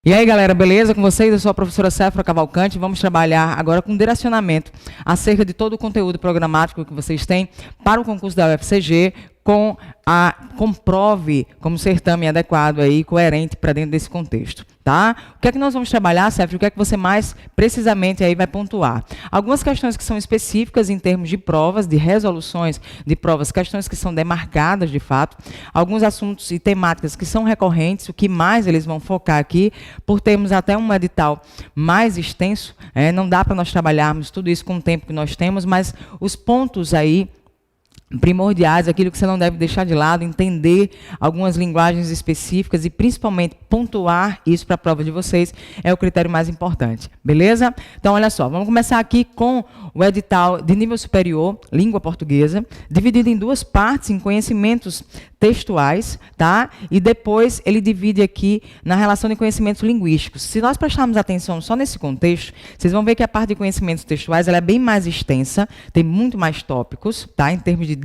E aí, galera, beleza? Com vocês? Eu sou a professora Séfora Cavalcante. Vamos trabalhar agora com direcionamento acerca de todo o conteúdo programático que vocês têm para o concurso da UFCG, com a comprove como certame adequado aí, coerente para dentro desse contexto, tá? O que é que nós vamos trabalhar, Séfora? O que é que você mais precisamente aí vai pontuar? Algumas questões que são específicas em termos de provas, de resoluções de provas, questões que são demarcadas de fato, alguns assuntos e temáticas que são recorrentes, o que mais eles vão focar aqui, por termos até um edital mais extenso, não dá para nós trabalharmos tudo isso com o tempo que nós temos, mas os pontos aí primordiais, aquilo que você não deve deixar de lado, entender algumas linguagens específicas e principalmente pontuar isso para a prova de vocês é o critério mais importante, beleza? Então, olha só, vamos começar aqui com o edital de nível superior, língua portuguesa, dividido em duas partes, em conhecimentos textuais, tá? E depois ele divide aqui na relação de conhecimentos linguísticos. Se nós prestarmos atenção só nesse contexto, vocês vão ver que a parte de conhecimentos textuais ela é bem mais extensa, tem muito mais tópicos, tá? Em termos de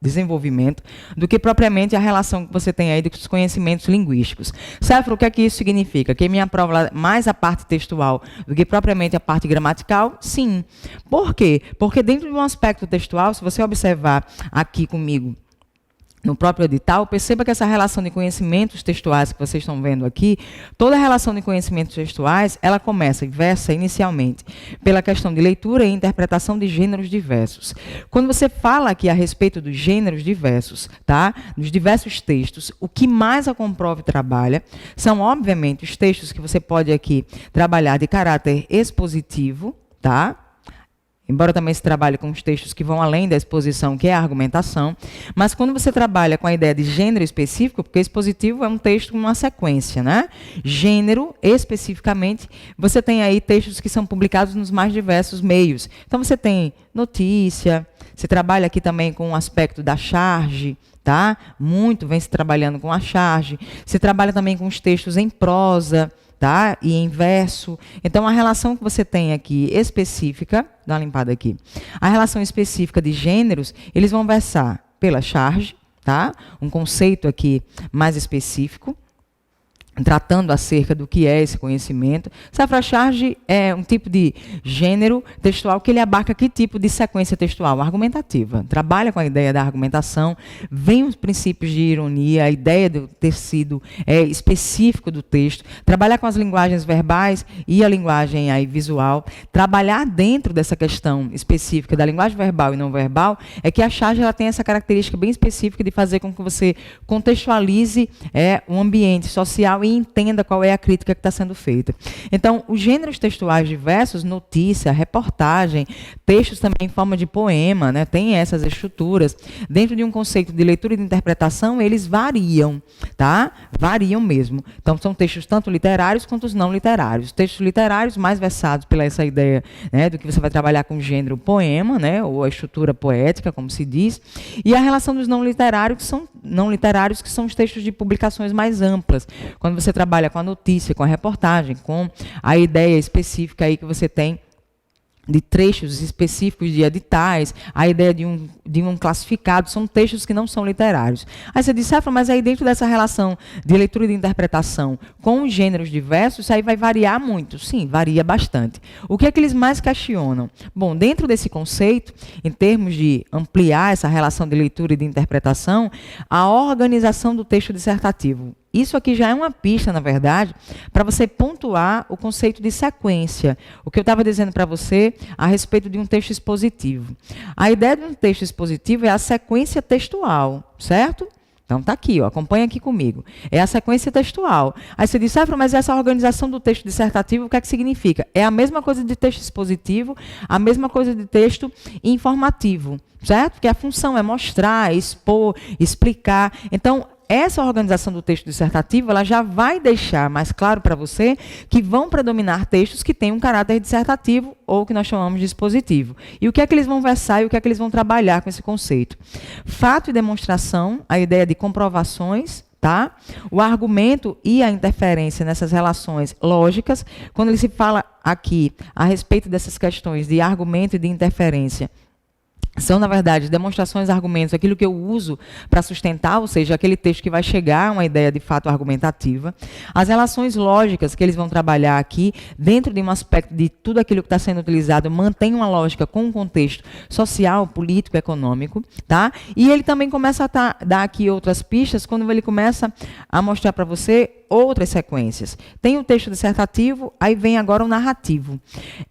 desenvolvimento, do que propriamente a relação que você tem aí dos conhecimentos linguísticos. Séfora, o que é que isso significa? Que minha prova mais a parte textual do que propriamente a parte gramatical? Sim. Por quê? Porque dentro de um aspecto textual, se você observar aqui comigo, no próprio edital, perceba que essa relação de conhecimentos textuais que vocês estão vendo aqui, toda a relação de conhecimentos textuais, ela começa e versa inicialmente pela questão de leitura e interpretação de gêneros diversos. Quando você fala aqui a respeito dos gêneros diversos, tá? Dos diversos textos, o que mais a Comprove trabalha são, obviamente, os textos que você pode aqui trabalhar de caráter expositivo, tá? Embora também se trabalhe com os textos que vão além da exposição, que é a argumentação, mas quando você trabalha com a ideia de gênero específico, porque expositivo é um texto com uma sequência, né? Gênero, especificamente, você tem aí textos que são publicados nos mais diversos meios. Então, você tem notícia, você trabalha aqui também com o aspecto da charge, tá? Muito vem se trabalhando com a charge. Você trabalha também com os textos em prosa, tá? E em verso. Então, a relação que você tem aqui específica, dá uma limpada aqui, a relação específica de gêneros, eles vão versar pela charge, tá? Um conceito aqui mais específico, tratando acerca do que é esse conhecimento. Séfora-charge é um tipo de gênero textual que ele abarca que tipo de sequência textual? Argumentativa. Trabalha com a ideia da argumentação, vem os princípios de ironia, a ideia do tecido específico do texto, trabalhar com as linguagens verbais e a linguagem aí visual, trabalhar dentro dessa questão específica da linguagem verbal e não verbal, é que a charge ela tem essa característica bem específica de fazer com que você contextualize um ambiente social e entenda qual é a crítica que está sendo feita. Então, os gêneros textuais diversos, notícia, reportagem, textos também em forma de poema, né, tem essas estruturas. Dentro de um conceito de leitura e de interpretação, eles variam, tá? Variam mesmo. Então, são textos tanto literários quanto os não literários. Textos literários mais versados pela essa ideia, né, do que você vai trabalhar com o gênero poema, né, ou a estrutura poética, como se diz, e a relação dos não literários, que são os textos de publicações mais amplas. Quando você trabalha com a notícia, com a reportagem, com a ideia específica aí que você tem de trechos específicos de editais, a ideia de um classificado, são textos que não são literários. Aí você diz, Séfora, mas aí dentro dessa relação de leitura e de interpretação com os gêneros diversos, isso aí vai variar muito. Sim, varia bastante. O que é que eles mais questionam? Bom, dentro desse conceito, em termos de ampliar essa relação de leitura e de interpretação, a organização do texto dissertativo. Isso aqui já é uma pista, na verdade, para você pontuar o conceito de sequência. O que eu estava dizendo para você a respeito de um texto expositivo. A ideia de um texto expositivo é a sequência textual, certo? Então, está aqui, ó, acompanha aqui comigo. É a sequência textual. Aí você diz, Séfora, mas essa organização do texto dissertativo, o que é que significa? É a mesma coisa de texto expositivo, a mesma coisa de texto informativo, certo? Porque a função é mostrar, expor, explicar. Então, essa organização do texto dissertativo, ela já vai deixar mais claro para você que vão predominar textos que têm um caráter dissertativo ou que nós chamamos de expositivo. E o que é que eles vão versar e o que é que eles vão trabalhar com esse conceito? Fato e demonstração, a ideia de comprovações, tá? O argumento e a interferência nessas relações lógicas, quando ele se fala aqui a respeito dessas questões de argumento e de interferência, São, na verdade, demonstrações, argumentos, aquilo que eu uso para sustentar, ou seja, aquele texto que vai chegar a uma ideia de fato argumentativa. As relações lógicas que eles vão trabalhar aqui, dentro de um aspecto de tudo aquilo que está sendo utilizado, mantém uma lógica com um contexto social, político, econômico. Tá? E ele também começa a dar aqui outras pistas, quando ele começa a mostrar para você outras sequências. Tem o texto dissertativo, aí vem agora o narrativo.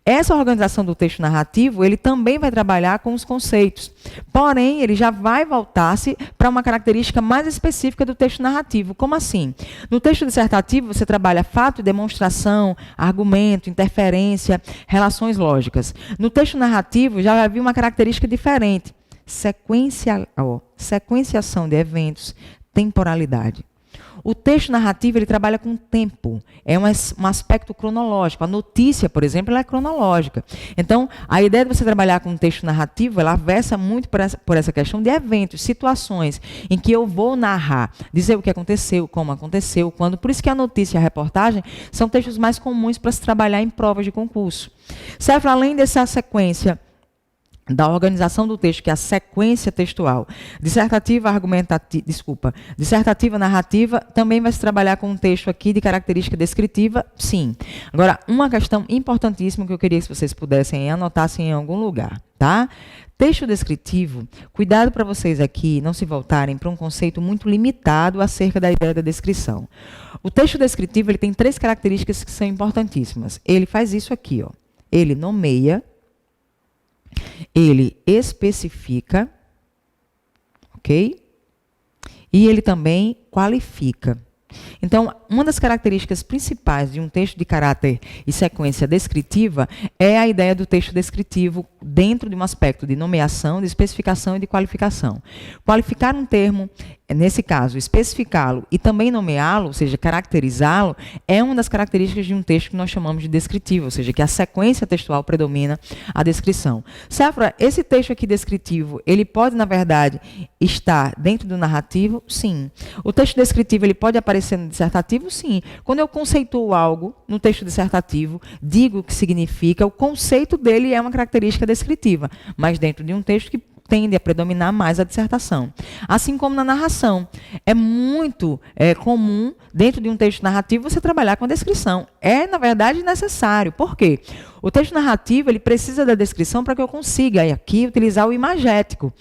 Essa organização do texto narrativo, ele também vai trabalhar com os conceitos. Porém, ele já vai voltar-se para uma característica mais específica do texto narrativo. Como assim? No texto dissertativo, você trabalha fato, demonstração, argumento, interferência, relações lógicas. No texto narrativo, já vai vir uma característica diferente. Sequenciação de eventos, temporalidade. O texto narrativo, ele trabalha com tempo, é um aspecto cronológico. A notícia, por exemplo, ela é cronológica. Então, a ideia de você trabalhar com um texto narrativo, ela versa muito por essa questão de eventos, situações, em que eu vou narrar, dizer o que aconteceu, como aconteceu, quando. Por isso que a notícia e a reportagem são textos mais comuns para se trabalhar em provas de concurso. Serve, além dessa sequência da organização do texto, que é a sequência textual, dissertativa narrativa, também vai se trabalhar com um texto aqui de característica descritiva, sim. Agora, uma questão importantíssima que eu queria que vocês pudessem anotassem em algum lugar, tá? Texto descritivo, cuidado para vocês aqui não se voltarem para um conceito muito limitado acerca da ideia da descrição. O texto descritivo, ele tem 3 características que são importantíssimas. Ele faz isso aqui, ó. Ele nomeia, ele especifica, ok? E ele também qualifica. Então, uma das características principais de um texto de caráter e sequência descritiva é a ideia do texto descritivo dentro de um aspecto de nomeação, de especificação e de qualificação. Qualificar um termo, nesse caso, especificá-lo e também nomeá-lo, ou seja, caracterizá-lo, é uma das características de um texto que nós chamamos de descritivo, ou seja, que a sequência textual predomina a descrição. Safra, esse texto aqui descritivo, ele pode, na verdade, estar dentro do narrativo? Sim. O texto descritivo, ele pode aparecer no dissertativo? Sim. Quando eu conceituo algo no texto dissertativo, digo o que significa, o conceito dele é uma característica descritiva, mas dentro de um texto que tende a predominar mais a dissertação. Assim como na narração. É muito comum, dentro de um texto narrativo, você trabalhar com a descrição. É, na verdade, necessário. Por quê? O texto narrativo, ele precisa da descrição para que eu consiga, aqui, utilizar o imagético.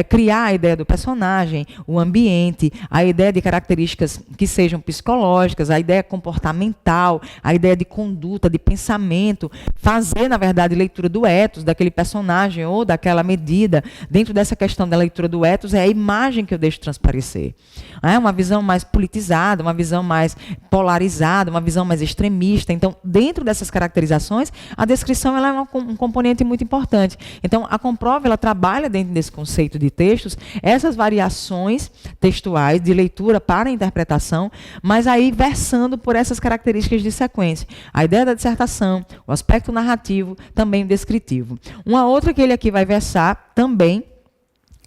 Criar a ideia do personagem, o ambiente, a ideia de características que sejam psicológicas, a ideia comportamental, a ideia de conduta, de pensamento, fazer, na verdade, leitura do ethos daquele personagem ou daquela medida. Dentro dessa questão da leitura do ethos, é a imagem que eu deixo transparecer. Uma visão mais politizada, uma visão mais polarizada, uma visão mais extremista. Então, dentro dessas caracterizações, a descrição ela é um componente muito importante. Então, a Comprova ela trabalha dentro desse conceito de textos, essas variações textuais de leitura para a interpretação, mas aí versando por essas características de sequência. A ideia da dissertação, o aspecto narrativo, também o descritivo. Uma outra que ele aqui vai versar também,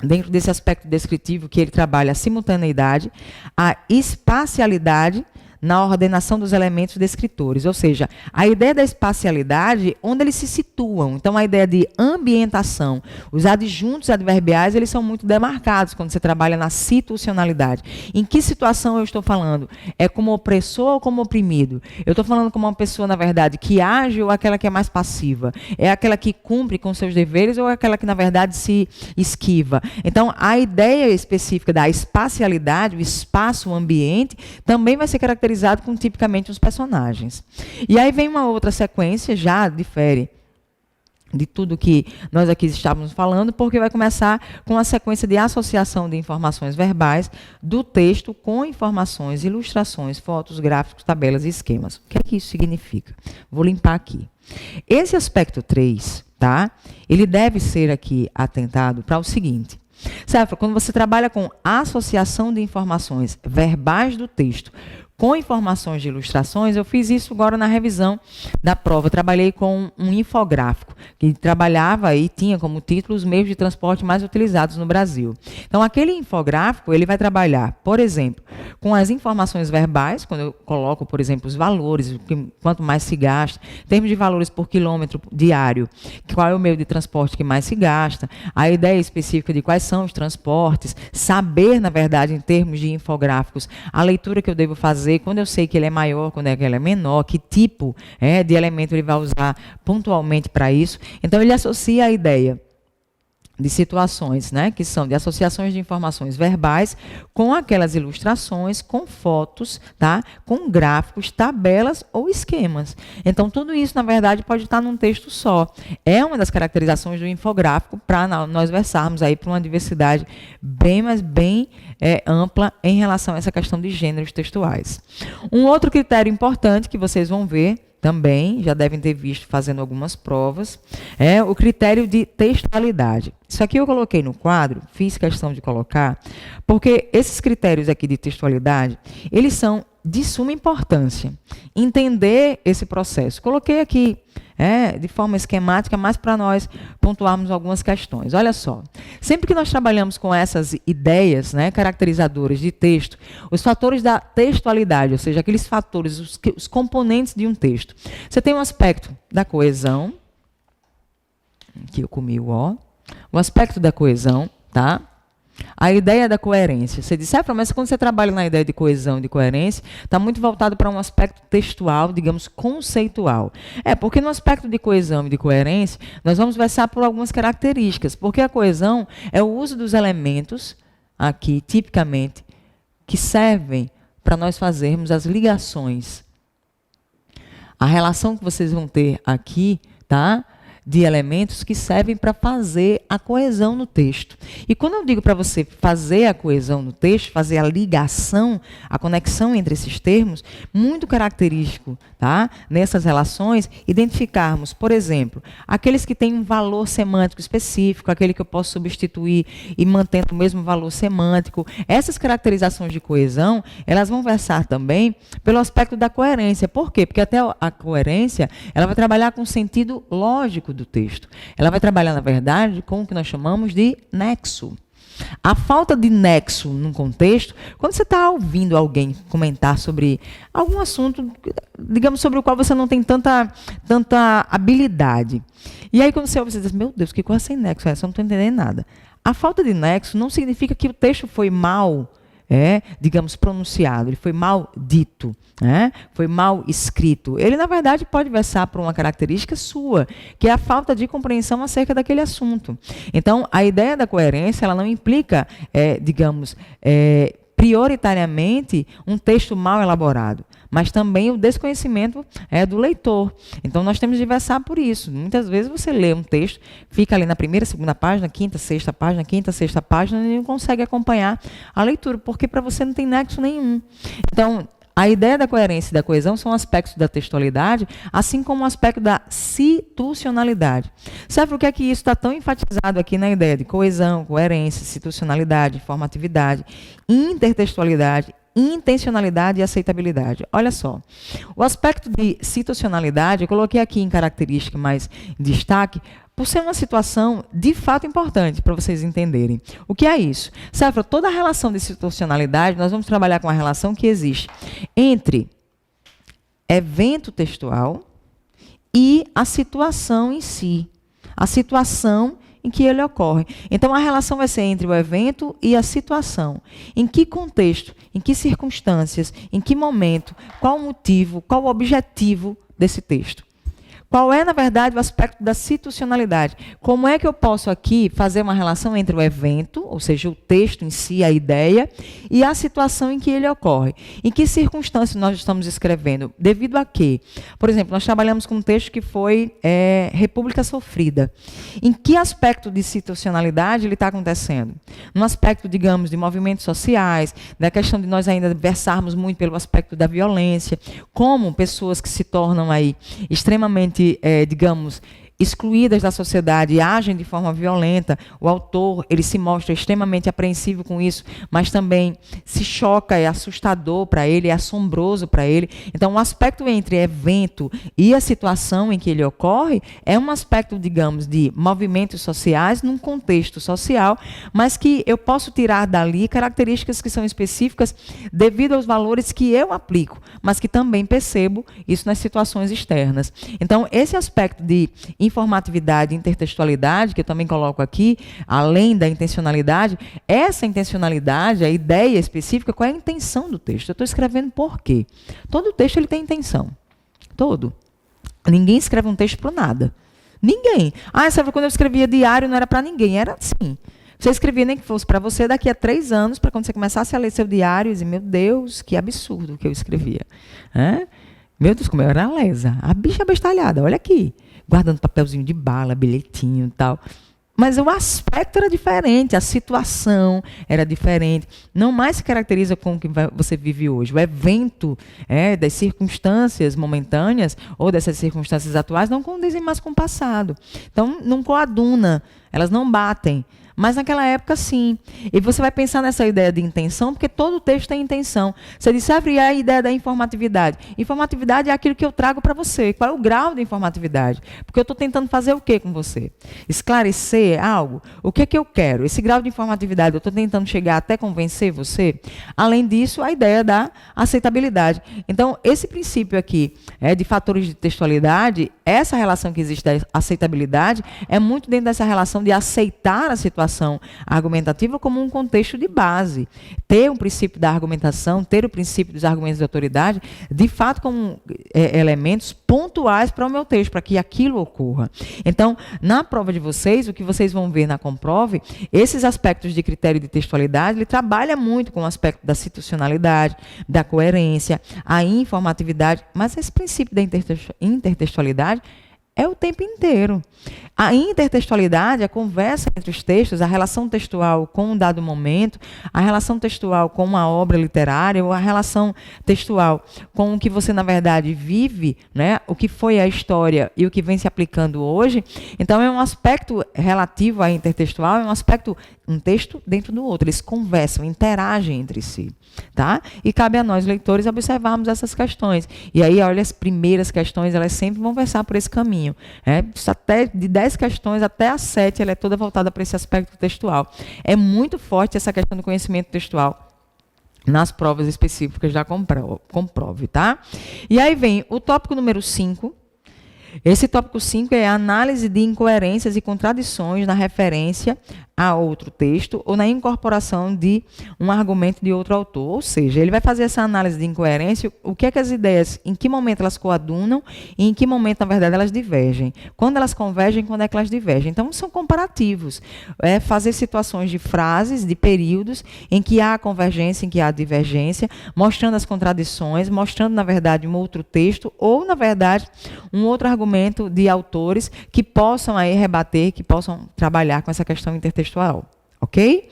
dentro desse aspecto descritivo, que ele trabalha a simultaneidade, a espacialidade na ordenação dos elementos descritores, ou seja, a ideia da espacialidade, onde eles se situam. Então, a ideia de ambientação, os adjuntos adverbiais, eles são muito demarcados quando você trabalha na situacionalidade. Em que situação eu estou falando? É como opressor ou como oprimido? Eu estou falando como uma pessoa, na verdade, que age ou aquela que é mais passiva? É aquela que cumpre com seus deveres ou aquela que, na verdade, se esquiva? Então, a ideia específica da espacialidade, o espaço, o ambiente, também vai ser caracterizado com tipicamente os personagens. E aí vem uma outra sequência, já difere de tudo que nós aqui estávamos falando, porque vai começar com a sequência de associação de informações verbais do texto com informações, ilustrações, fotos, gráficos, tabelas e esquemas. O que é que isso significa? Vou limpar aqui. Esse aspecto 3, tá? Ele deve ser aqui atentado para o seguinte. Certo? Quando você trabalha com associação de informações verbais do texto com informações de ilustrações, eu fiz isso agora na revisão da prova. Eu trabalhei com um infográfico, que trabalhava e tinha como título os meios de transporte mais utilizados no Brasil. Então, aquele infográfico, ele vai trabalhar, por exemplo, com as informações verbais, quando eu coloco, por exemplo, os valores, quanto mais se gasta, em termos de valores por quilômetro diário, qual é o meio de transporte que mais se gasta, a ideia específica de quais são os transportes, saber, na verdade, em termos de infográficos, a leitura que eu devo fazer, quando eu sei que ele é maior, quando é que ele é menor, que tipo de elemento ele vai usar pontualmente para isso. Então, ele associa a ideia de situações, né, que são de associações de informações verbais com aquelas ilustrações, com fotos, tá, com gráficos, tabelas ou esquemas. Então, tudo isso, na verdade, pode estar num texto só. É uma das caracterizações do infográfico para nós versarmos aí para uma diversidade bem, mas bem ampla em relação a essa questão de gêneros textuais. Um outro critério importante que vocês vão ver também, já devem ter visto fazendo algumas provas, é o critério de textualidade. Isso aqui eu coloquei no quadro, fiz questão de colocar, porque esses critérios aqui de textualidade, eles são de suma importância. Entender esse processo. Coloquei aqui de forma esquemática, mas para nós pontuarmos algumas questões. Olha só, sempre que nós trabalhamos com essas ideias, né, caracterizadoras de texto, os fatores da textualidade, ou seja, aqueles fatores, os componentes de um texto. Você tem um aspecto da coesão, aqui eu comi o aspecto da coesão, tá? A ideia da coerência. Você disse, mas quando você trabalha na ideia de coesão e de coerência, está muito voltado para um aspecto textual, digamos, conceitual. Porque no aspecto de coesão e de coerência, nós vamos versar por algumas características, porque a coesão é o uso dos elementos, aqui, tipicamente, que servem para nós fazermos as ligações. A relação que vocês vão ter aqui, tá? De elementos que servem para fazer a coesão no texto. E quando eu digo para você fazer a coesão no texto, fazer a ligação, a conexão entre esses termos, muito característico, tá? Nessas relações, identificarmos, por exemplo, aqueles que têm um valor semântico específico, aquele que eu posso substituir e mantendo o mesmo valor semântico. Essas caracterizações de coesão, elas vão versar também pelo aspecto da coerência. Por quê? Porque até a coerência, ela vai trabalhar com o sentido lógico do texto. Ela vai trabalhar, na verdade, com o que nós chamamos de nexo. A falta de nexo num contexto, quando você está ouvindo alguém comentar sobre algum assunto, digamos, sobre o qual você não tem tanta habilidade. E aí, quando você ouve, você diz, meu Deus, que coisa sem nexo é essa? Eu não estou entendendo nada. A falta de nexo não significa que o texto foi mal, digamos, pronunciado, ele foi mal dito, foi mal escrito. Ele, na verdade, pode versar por uma característica sua, que é a falta de compreensão acerca daquele assunto. Então, a ideia da coerência, ela não implica, digamos, prioritariamente um texto mal elaborado, mas também o desconhecimento do leitor. Então, nós temos de versar por isso. Muitas vezes você lê um texto, fica ali na primeira, segunda página, quinta, sexta página, e não consegue acompanhar a leitura, porque para você não tem nexo nenhum. Então, a ideia da coerência e da coesão são aspectos da textualidade, assim como o aspecto da situacionalidade. Sabe por que é que isso está tão enfatizado aqui na ideia de coesão, coerência, situacionalidade, informatividade, intertextualidade, intencionalidade e aceitabilidade? Olha só, o aspecto de situacionalidade, eu coloquei aqui em característica mais em destaque, por ser uma situação de fato importante para vocês entenderem. O que é isso? Sabe, toda a relação de situacionalidade, nós vamos trabalhar com a relação que existe entre evento textual e a situação em si. A situação em que ele ocorre. Então, a relação vai ser entre o evento e a situação. Em que contexto, em que circunstâncias, em que momento, qual o motivo, qual o objetivo desse texto. Qual é, na verdade, o aspecto da situacionalidade? Como é que eu posso aqui fazer uma relação entre o evento, ou seja, o texto em si, a ideia, e a situação em que ele ocorre? Em que circunstâncias nós estamos escrevendo? Devido a quê? Por exemplo, nós trabalhamos com um texto que foi República Sofrida. Em que aspecto de situacionalidade ele está acontecendo? No aspecto, digamos, de movimentos sociais, da questão de nós ainda versarmos muito pelo aspecto da violência, como pessoas que se tornam aí extremamente digamos, excluídas da sociedade e agem de forma violenta. O autor, ele se mostra extremamente apreensivo com isso, mas também se choca, é assustador para ele, é assombroso para ele. Então, o aspecto entre evento e a situação em que ele ocorre é um aspecto, digamos, de movimentos sociais num contexto social, mas que eu posso tirar dali características que são específicas devido aos valores que eu aplico, mas que também percebo isso nas situações externas. Então, esse aspecto de informatividade e intertextualidade, que eu também coloco aqui, além da intencionalidade, essa intencionalidade, a ideia específica, qual é a intenção do texto? Eu estou escrevendo por quê? Todo texto ele tem intenção. Todo. Ninguém escreve um texto para nada. Ninguém. Sabe, quando eu escrevia diário não era para ninguém, era assim. Você escrevia nem que fosse para você daqui a 3 anos, para quando você começasse a ler seu diário, e dizer, meu Deus, que absurdo que eu escrevia. Meu Deus, como eu era lesa. A bicha abestalhada, olha aqui. Guardando papelzinho de bala, bilhetinho e tal. Mas o aspecto era diferente, a situação era diferente. Não mais se caracteriza com o que você vive hoje. O evento das circunstâncias momentâneas ou dessas circunstâncias atuais não condizem mais com o passado. Então, não coaduna, elas não batem. Mas naquela época, sim. E você vai pensar nessa ideia de intenção, porque todo texto tem intenção. Você disse, e a ideia da informatividade? Informatividade é aquilo que eu trago para você. Qual é o grau de informatividade? Porque eu estou tentando fazer o quê com você? Esclarecer algo? O que é que eu quero? Esse grau de informatividade, eu estou tentando chegar até convencer você? Além disso, a ideia da aceitabilidade. Então, esse princípio aqui de fatores de textualidade, essa relação que existe da aceitabilidade, é muito dentro dessa relação de aceitar a situação argumentativa como um contexto de base. Ter um princípio da argumentação, ter o princípio dos argumentos de autoridade, de fato, como elementos pontuais para o meu texto, para que aquilo ocorra. Então, na prova de vocês, o que vocês vão ver na Comprove, esses aspectos de critério de textualidade, ele trabalha muito com o aspecto da situacionalidade, da coerência, a informatividade, mas esse princípio da intertextualidade é o tempo inteiro. A intertextualidade, a conversa entre os textos, a relação textual com um dado momento, a relação textual com uma obra literária, ou a relação textual com o que você, na verdade, vive, né? O que foi a história e o que vem se aplicando hoje. Então, é um aspecto relativo à intertextual, é um aspecto, um texto dentro do outro. Eles conversam, interagem entre si. Tá? E cabe a nós, leitores, observarmos essas questões. E aí, olha, as primeiras questões, elas sempre vão versar por esse caminho. Até de 10 questões até a 7, ela é toda voltada para esse aspecto textual. É muito forte essa questão do conhecimento textual nas provas específicas da Comprove, tá? E aí vem o tópico número 5. Esse tópico 5 é a análise de incoerências e contradições na referência a outro texto ou na incorporação de um argumento de outro autor. Ou seja, ele vai fazer essa análise de incoerência, o que é que as ideias, em que momento elas coadunam e em que momento, na verdade, elas divergem. Quando elas convergem, quando é que elas divergem. Então, são comparativos. É fazer situações de frases, de períodos, em que há convergência, em que há divergência, mostrando as contradições, mostrando, na verdade, um outro texto ou, na verdade, um outro argumento de autores que possam aí rebater, que possam trabalhar com essa questão intertextual. Ok?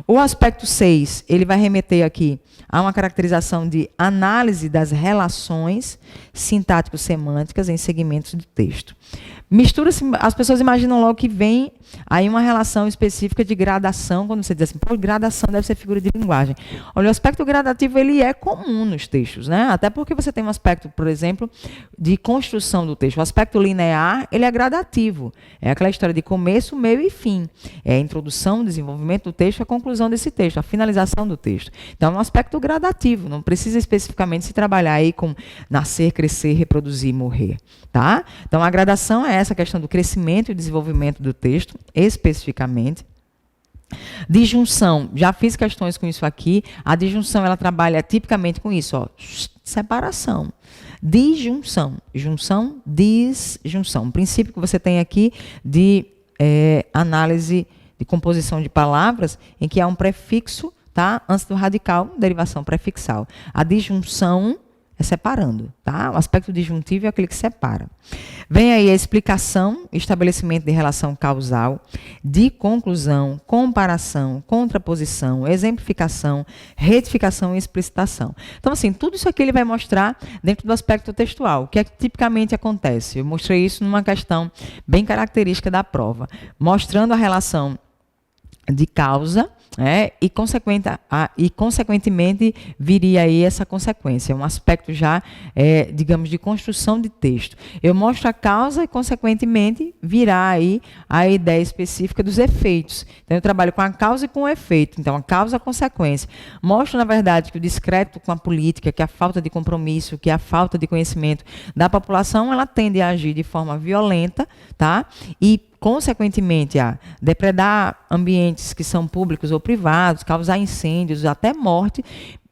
O aspecto 6, ele vai remeter aqui a uma caracterização de análise das relações sintático-semânticas em segmentos do texto. Mistura-se, as pessoas imaginam logo que vem aí uma relação específica de gradação, quando você diz assim, pô, gradação deve ser figura de linguagem. Olha, o aspecto gradativo, ele é comum nos textos, né? Até porque você tem um aspecto, por exemplo, de construção do texto. O aspecto linear, ele é gradativo. É aquela história de começo, meio e fim. É a introdução, o desenvolvimento do texto, a conclusão desse texto, a finalização do texto. Então, é um aspecto gradativo, não precisa especificamente se trabalhar aí com nascer, crescer, reproduzir, morrer, tá? Então, a gradação é essa questão do crescimento e desenvolvimento do texto, especificamente. Disjunção, já fiz questões com isso aqui. A disjunção, ela trabalha tipicamente com isso, ó, separação. Disjunção, junção, disjunção. Um princípio que você tem aqui de análise de composição de palavras, em que há um prefixo, tá? Antes do radical, derivação prefixal. A disjunção é separando, tá? O aspecto disjuntivo é aquele que separa. Vem aí a explicação, estabelecimento de relação causal, de conclusão, comparação, contraposição, exemplificação, retificação e explicitação. Então, assim, tudo isso aqui ele vai mostrar dentro do aspecto textual. O que é que tipicamente acontece? Eu mostrei isso numa questão bem característica da prova, mostrando a relação de causa, e consequentemente viria aí essa consequência, um aspecto já, digamos, de construção de texto. Eu mostro a causa e, consequentemente, virá aí a ideia específica dos efeitos. Então, eu trabalho com a causa e com o efeito. Então, a causa e a consequência. Mostro, na verdade, que o discreto com a política, que a falta de compromisso, que a falta de conhecimento da população, ela tende a agir de forma violenta, tá? E consequentemente, a depredar ambientes que são públicos ou privados, causar incêndios, até morte,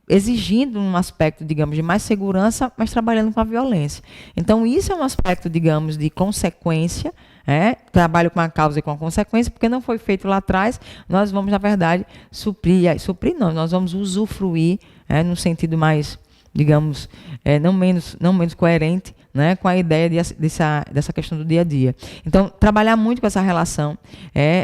exigindo um aspecto, digamos, de mais segurança, mas trabalhando com a violência. Então, isso é um aspecto, digamos, de consequência, trabalho com a causa e com a consequência, porque não foi feito lá atrás, nós vamos, na verdade, nós vamos usufruir, no sentido mais, digamos, não menos coerente, com a ideia dessa questão do dia a dia. Então, trabalhar muito com essa relação,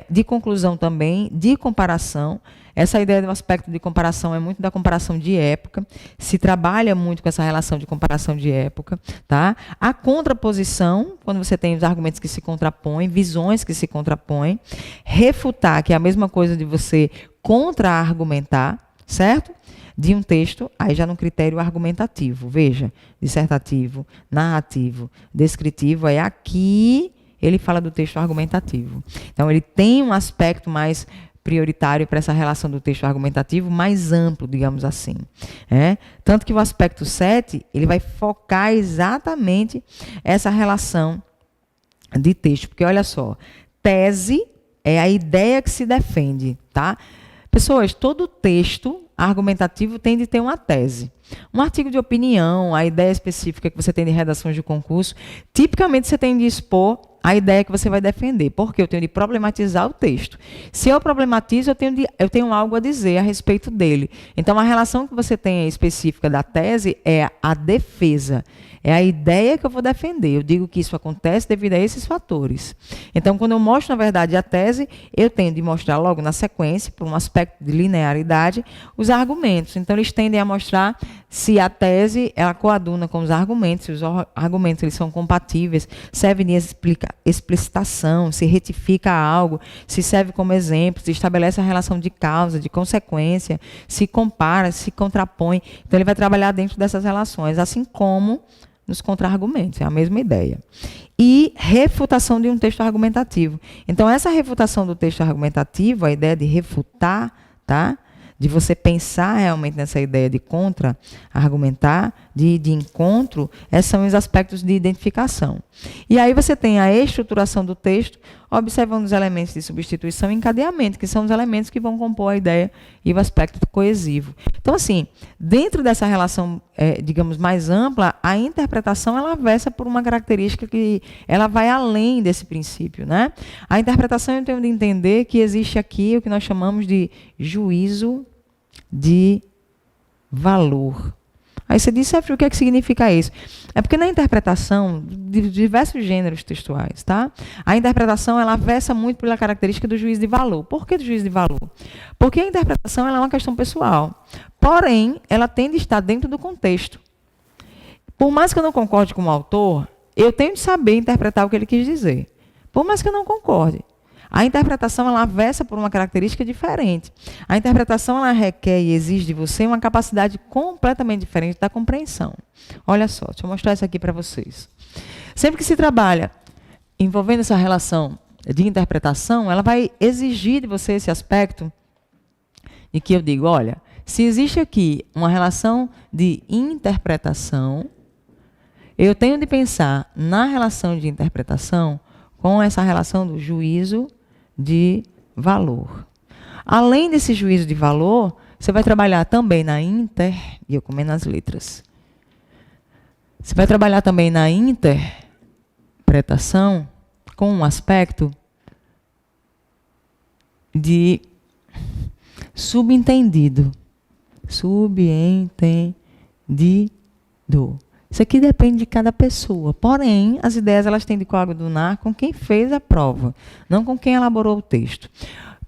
de conclusão também, de comparação. Essa ideia do aspecto de comparação é muito da comparação de época, se trabalha muito com essa relação de comparação de época, tá? A contraposição, quando você tem os argumentos que se contrapõem, visões que se contrapõem, refutar, que é a mesma coisa de você contra-argumentar, certo? De um texto, aí já no critério argumentativo. Veja, dissertativo, narrativo, descritivo, aí aqui ele fala do texto argumentativo. Então, ele tem um aspecto mais prioritário para essa relação do texto argumentativo, mais amplo, digamos assim. Tanto que o aspecto 7, ele vai focar exatamente essa relação de texto. Porque, olha só, tese é a ideia que se defende, tá? Pessoas, todo texto argumentativo tem de ter uma tese. Um artigo de opinião, a ideia específica que você tem de redações de concurso, tipicamente você tem de expor a ideia que você vai defender, porque eu tenho de problematizar o texto. Se eu problematizo, eu tenho algo a dizer a respeito dele. Então, a relação que você tem específica da tese é a defesa. É a ideia que eu vou defender. Eu digo que isso acontece devido a esses fatores. Então, quando eu mostro, na verdade, a tese, eu tenho de mostrar logo na sequência, por um aspecto de linearidade, os argumentos. Então, eles tendem a mostrar se a tese ela coaduna com os argumentos, se os argumentos eles são compatíveis, serve de explicitação, se retifica algo, se serve como exemplo, se estabelece a relação de causa, de consequência, se compara, se contrapõe. Então, ele vai trabalhar dentro dessas relações, assim como nos contra-argumentos, é a mesma ideia. E refutação de um texto argumentativo. Então, essa refutação do texto argumentativo, a ideia de refutar, tá? De você pensar realmente nessa ideia de contra-argumentar, de encontro, esses são os aspectos de identificação. E aí você tem a estruturação do texto, observando os elementos de substituição e encadeamento, que são os elementos que vão compor a ideia e o aspecto coesivo. Então, assim, dentro dessa relação, digamos, mais ampla, a interpretação, ela versa por uma característica que ela vai além desse princípio, né? A interpretação, eu tenho de entender que existe aqui o que nós chamamos de juízo de valor. Aí você diz, o que é que significa isso? É porque na interpretação de diversos gêneros textuais, tá? A interpretação, ela versa muito pela característica do juízo de valor. Por que do juízo de valor? Porque a interpretação ela é uma questão pessoal. Porém, ela tende a estar dentro do contexto. Por mais que eu não concorde com o autor, eu tenho de saber interpretar o que ele quis dizer. Por mais que eu não concorde. A interpretação, ela versa por uma característica diferente. A interpretação, ela requer e exige de você uma capacidade completamente diferente da compreensão. Olha só, deixa eu mostrar isso aqui para vocês. Sempre que se trabalha envolvendo essa relação de interpretação, ela vai exigir de você esse aspecto de que eu digo, olha, se existe aqui uma relação de interpretação, eu tenho de pensar na relação de interpretação com essa relação do juízo de valor. Além desse juízo de valor, você vai trabalhar também e eu comendo as letras. Você vai trabalhar também na interpretação com um aspecto de subentendido. Subentendido. Isso aqui depende de cada pessoa. Porém, as ideias elas têm de coadunar com quem fez a prova, não com quem elaborou o texto.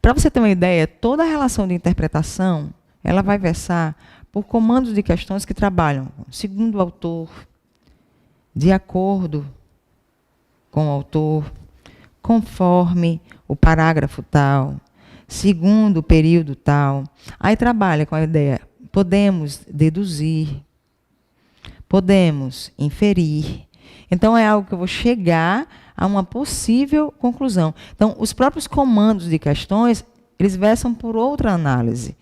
Para você ter uma ideia, toda a relação de interpretação ela vai versar por comandos de questões que trabalham segundo o autor, de acordo com o autor, conforme o parágrafo tal, segundo o período tal. Aí trabalha com a ideia, podemos deduzir, podemos inferir. Então, é algo que eu vou chegar a uma possível conclusão. Então, os próprios comandos de questões, eles versam por outra análise.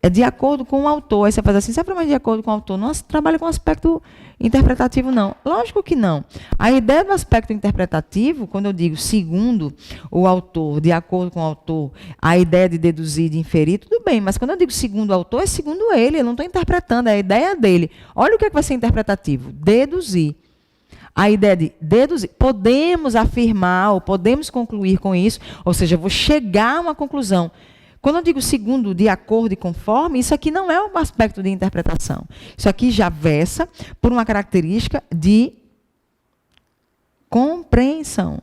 É de acordo com o autor. Aí você faz assim, sempre mais de acordo com o autor. Não trabalha com aspecto interpretativo, não. Lógico que não. A ideia do aspecto interpretativo, quando eu digo segundo o autor, de acordo com o autor, a ideia de deduzir, de inferir, tudo bem. Mas quando eu digo segundo o autor, é segundo ele. Eu não estou interpretando, é a ideia dele. Olha o que é que vai ser interpretativo. Deduzir. A ideia de deduzir. Podemos afirmar ou podemos concluir com isso, ou seja, eu vou chegar a uma conclusão. Quando eu digo segundo, de acordo e conforme, isso aqui não é um aspecto de interpretação. Isso aqui já versa por uma característica de compreensão.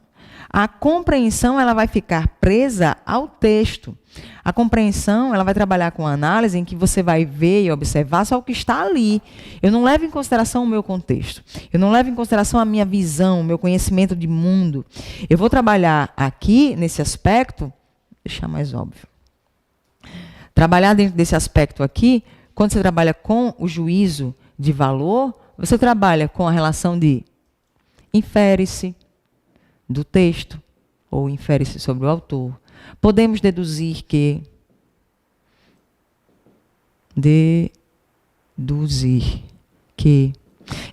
A compreensão ela vai ficar presa ao texto. A compreensão ela vai trabalhar com a análise em que você vai ver e observar só o que está ali. Eu não levo em consideração o meu contexto. Eu não levo em consideração a minha visão, o meu conhecimento de mundo. Eu vou trabalhar aqui, nesse aspecto, deixar mais óbvio. Trabalhar dentro desse aspecto aqui, quando você trabalha com o juízo de valor, você trabalha com a relação de infere-se do texto, ou infere-se sobre o autor. Podemos deduzir que... Deduzir que...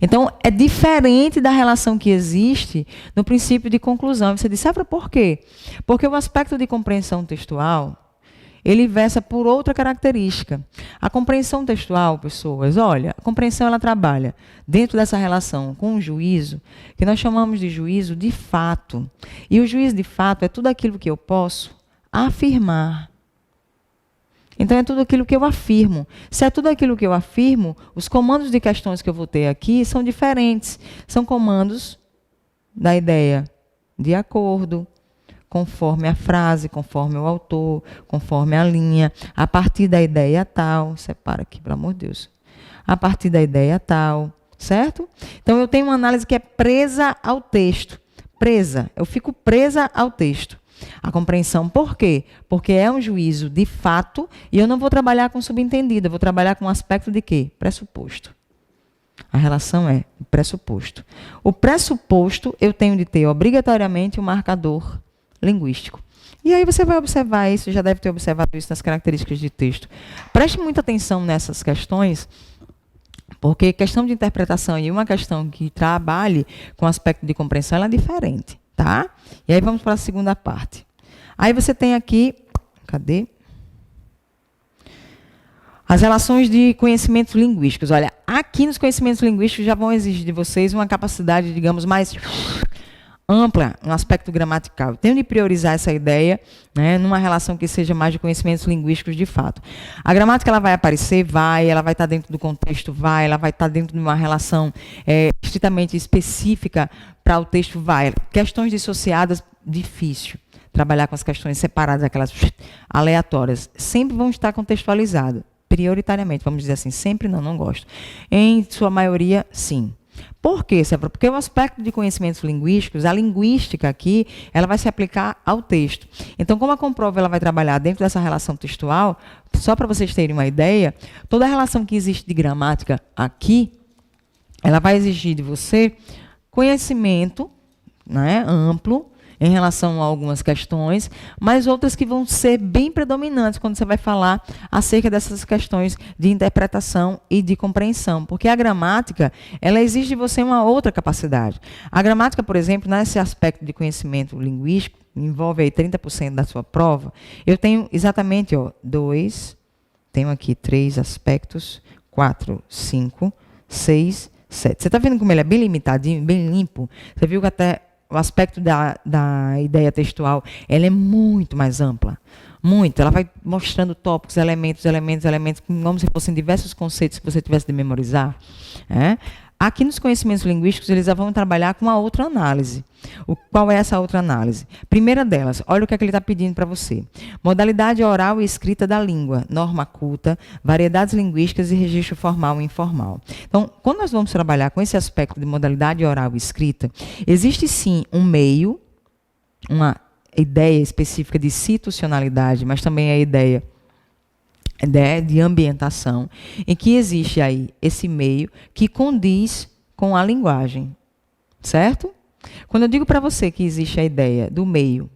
Então, é diferente da relação que existe no princípio de conclusão. Você diz, sabe por quê? Porque o aspecto de compreensão textual... ele versa por outra característica. A compreensão textual, pessoas, olha, a compreensão ela trabalha dentro dessa relação com o juízo, que nós chamamos de juízo de fato. E o juízo de fato é tudo aquilo que eu posso afirmar. Então, é tudo aquilo que eu afirmo. Se é tudo aquilo que eu afirmo, os comandos de questões que eu vou ter aqui são diferentes. São comandos da ideia de acordo, conforme a frase, conforme o autor, conforme a linha, a partir da ideia tal, separa aqui, pelo amor de Deus, a partir da ideia tal, certo? Então, eu tenho uma análise que é presa ao texto, eu fico presa ao texto. A compreensão, por quê? Porque é um juízo de fato e eu não vou trabalhar com subentendido, eu vou trabalhar com um aspecto de quê? Pressuposto. A relação é pressuposto. O pressuposto, eu tenho de ter obrigatoriamente um marcador linguístico. E aí você vai observar isso, já deve ter observado isso nas características de texto. Preste muita atenção nessas questões, porque questão de interpretação e uma questão que trabalhe com aspecto de compreensão, ela é diferente, tá? E aí vamos para a segunda parte. Aí você tem aqui, cadê? As relações de conhecimentos linguísticos. Olha, aqui nos conhecimentos linguísticos já vão exigir de vocês uma capacidade, digamos, mais ampla no aspecto gramatical. Eu tenho de priorizar essa ideia, né, numa relação que seja mais de conhecimentos linguísticos de fato. A gramática ela vai aparecer, ela vai estar dentro do contexto, ela vai estar dentro de uma relação estritamente específica para o texto, Questões dissociadas, difícil. Trabalhar com as questões separadas, aquelas aleatórias, sempre vão estar contextualizadas, prioritariamente, vamos dizer assim, sempre não gosto. Em sua maioria, sim. Por quê, Sefra? Porque o aspecto de conhecimentos linguísticos, a linguística aqui, ela vai se aplicar ao texto. Então, como a Comprova ela vai trabalhar dentro dessa relação textual, só para vocês terem uma ideia, toda a relação que existe de gramática aqui, ela vai exigir de você conhecimento, né, amplo, em relação a algumas questões, mas outras que vão ser bem predominantes quando você vai falar acerca dessas questões de interpretação e de compreensão. Porque a gramática, ela exige de você uma outra capacidade. A gramática, por exemplo, nesse aspecto de conhecimento linguístico, envolve aí 30% da sua prova, eu tenho exatamente, tenho aqui 3 aspectos, 4, 5, 6, 7. Você está vendo como ele é bem limitadinho, bem limpo? Você viu que até o aspecto da ideia textual, ela é muito mais ampla. Muito. Ela vai mostrando tópicos, elementos, como se fossem diversos conceitos que você tivesse de memorizar. Aqui nos conhecimentos linguísticos, eles vão trabalhar com uma outra análise. Qual é essa outra análise? Primeira delas, olha o que é que ele está pedindo para você. Modalidade oral e escrita da língua, norma culta, variedades linguísticas e registro formal e informal. Então, quando nós vamos trabalhar com esse aspecto de modalidade oral e escrita, existe sim um meio, uma ideia específica de situacionalidade, mas também a ideia de ambientação, em que existe aí esse meio que condiz com a linguagem, certo? Quando eu digo para você que existe a ideia do meio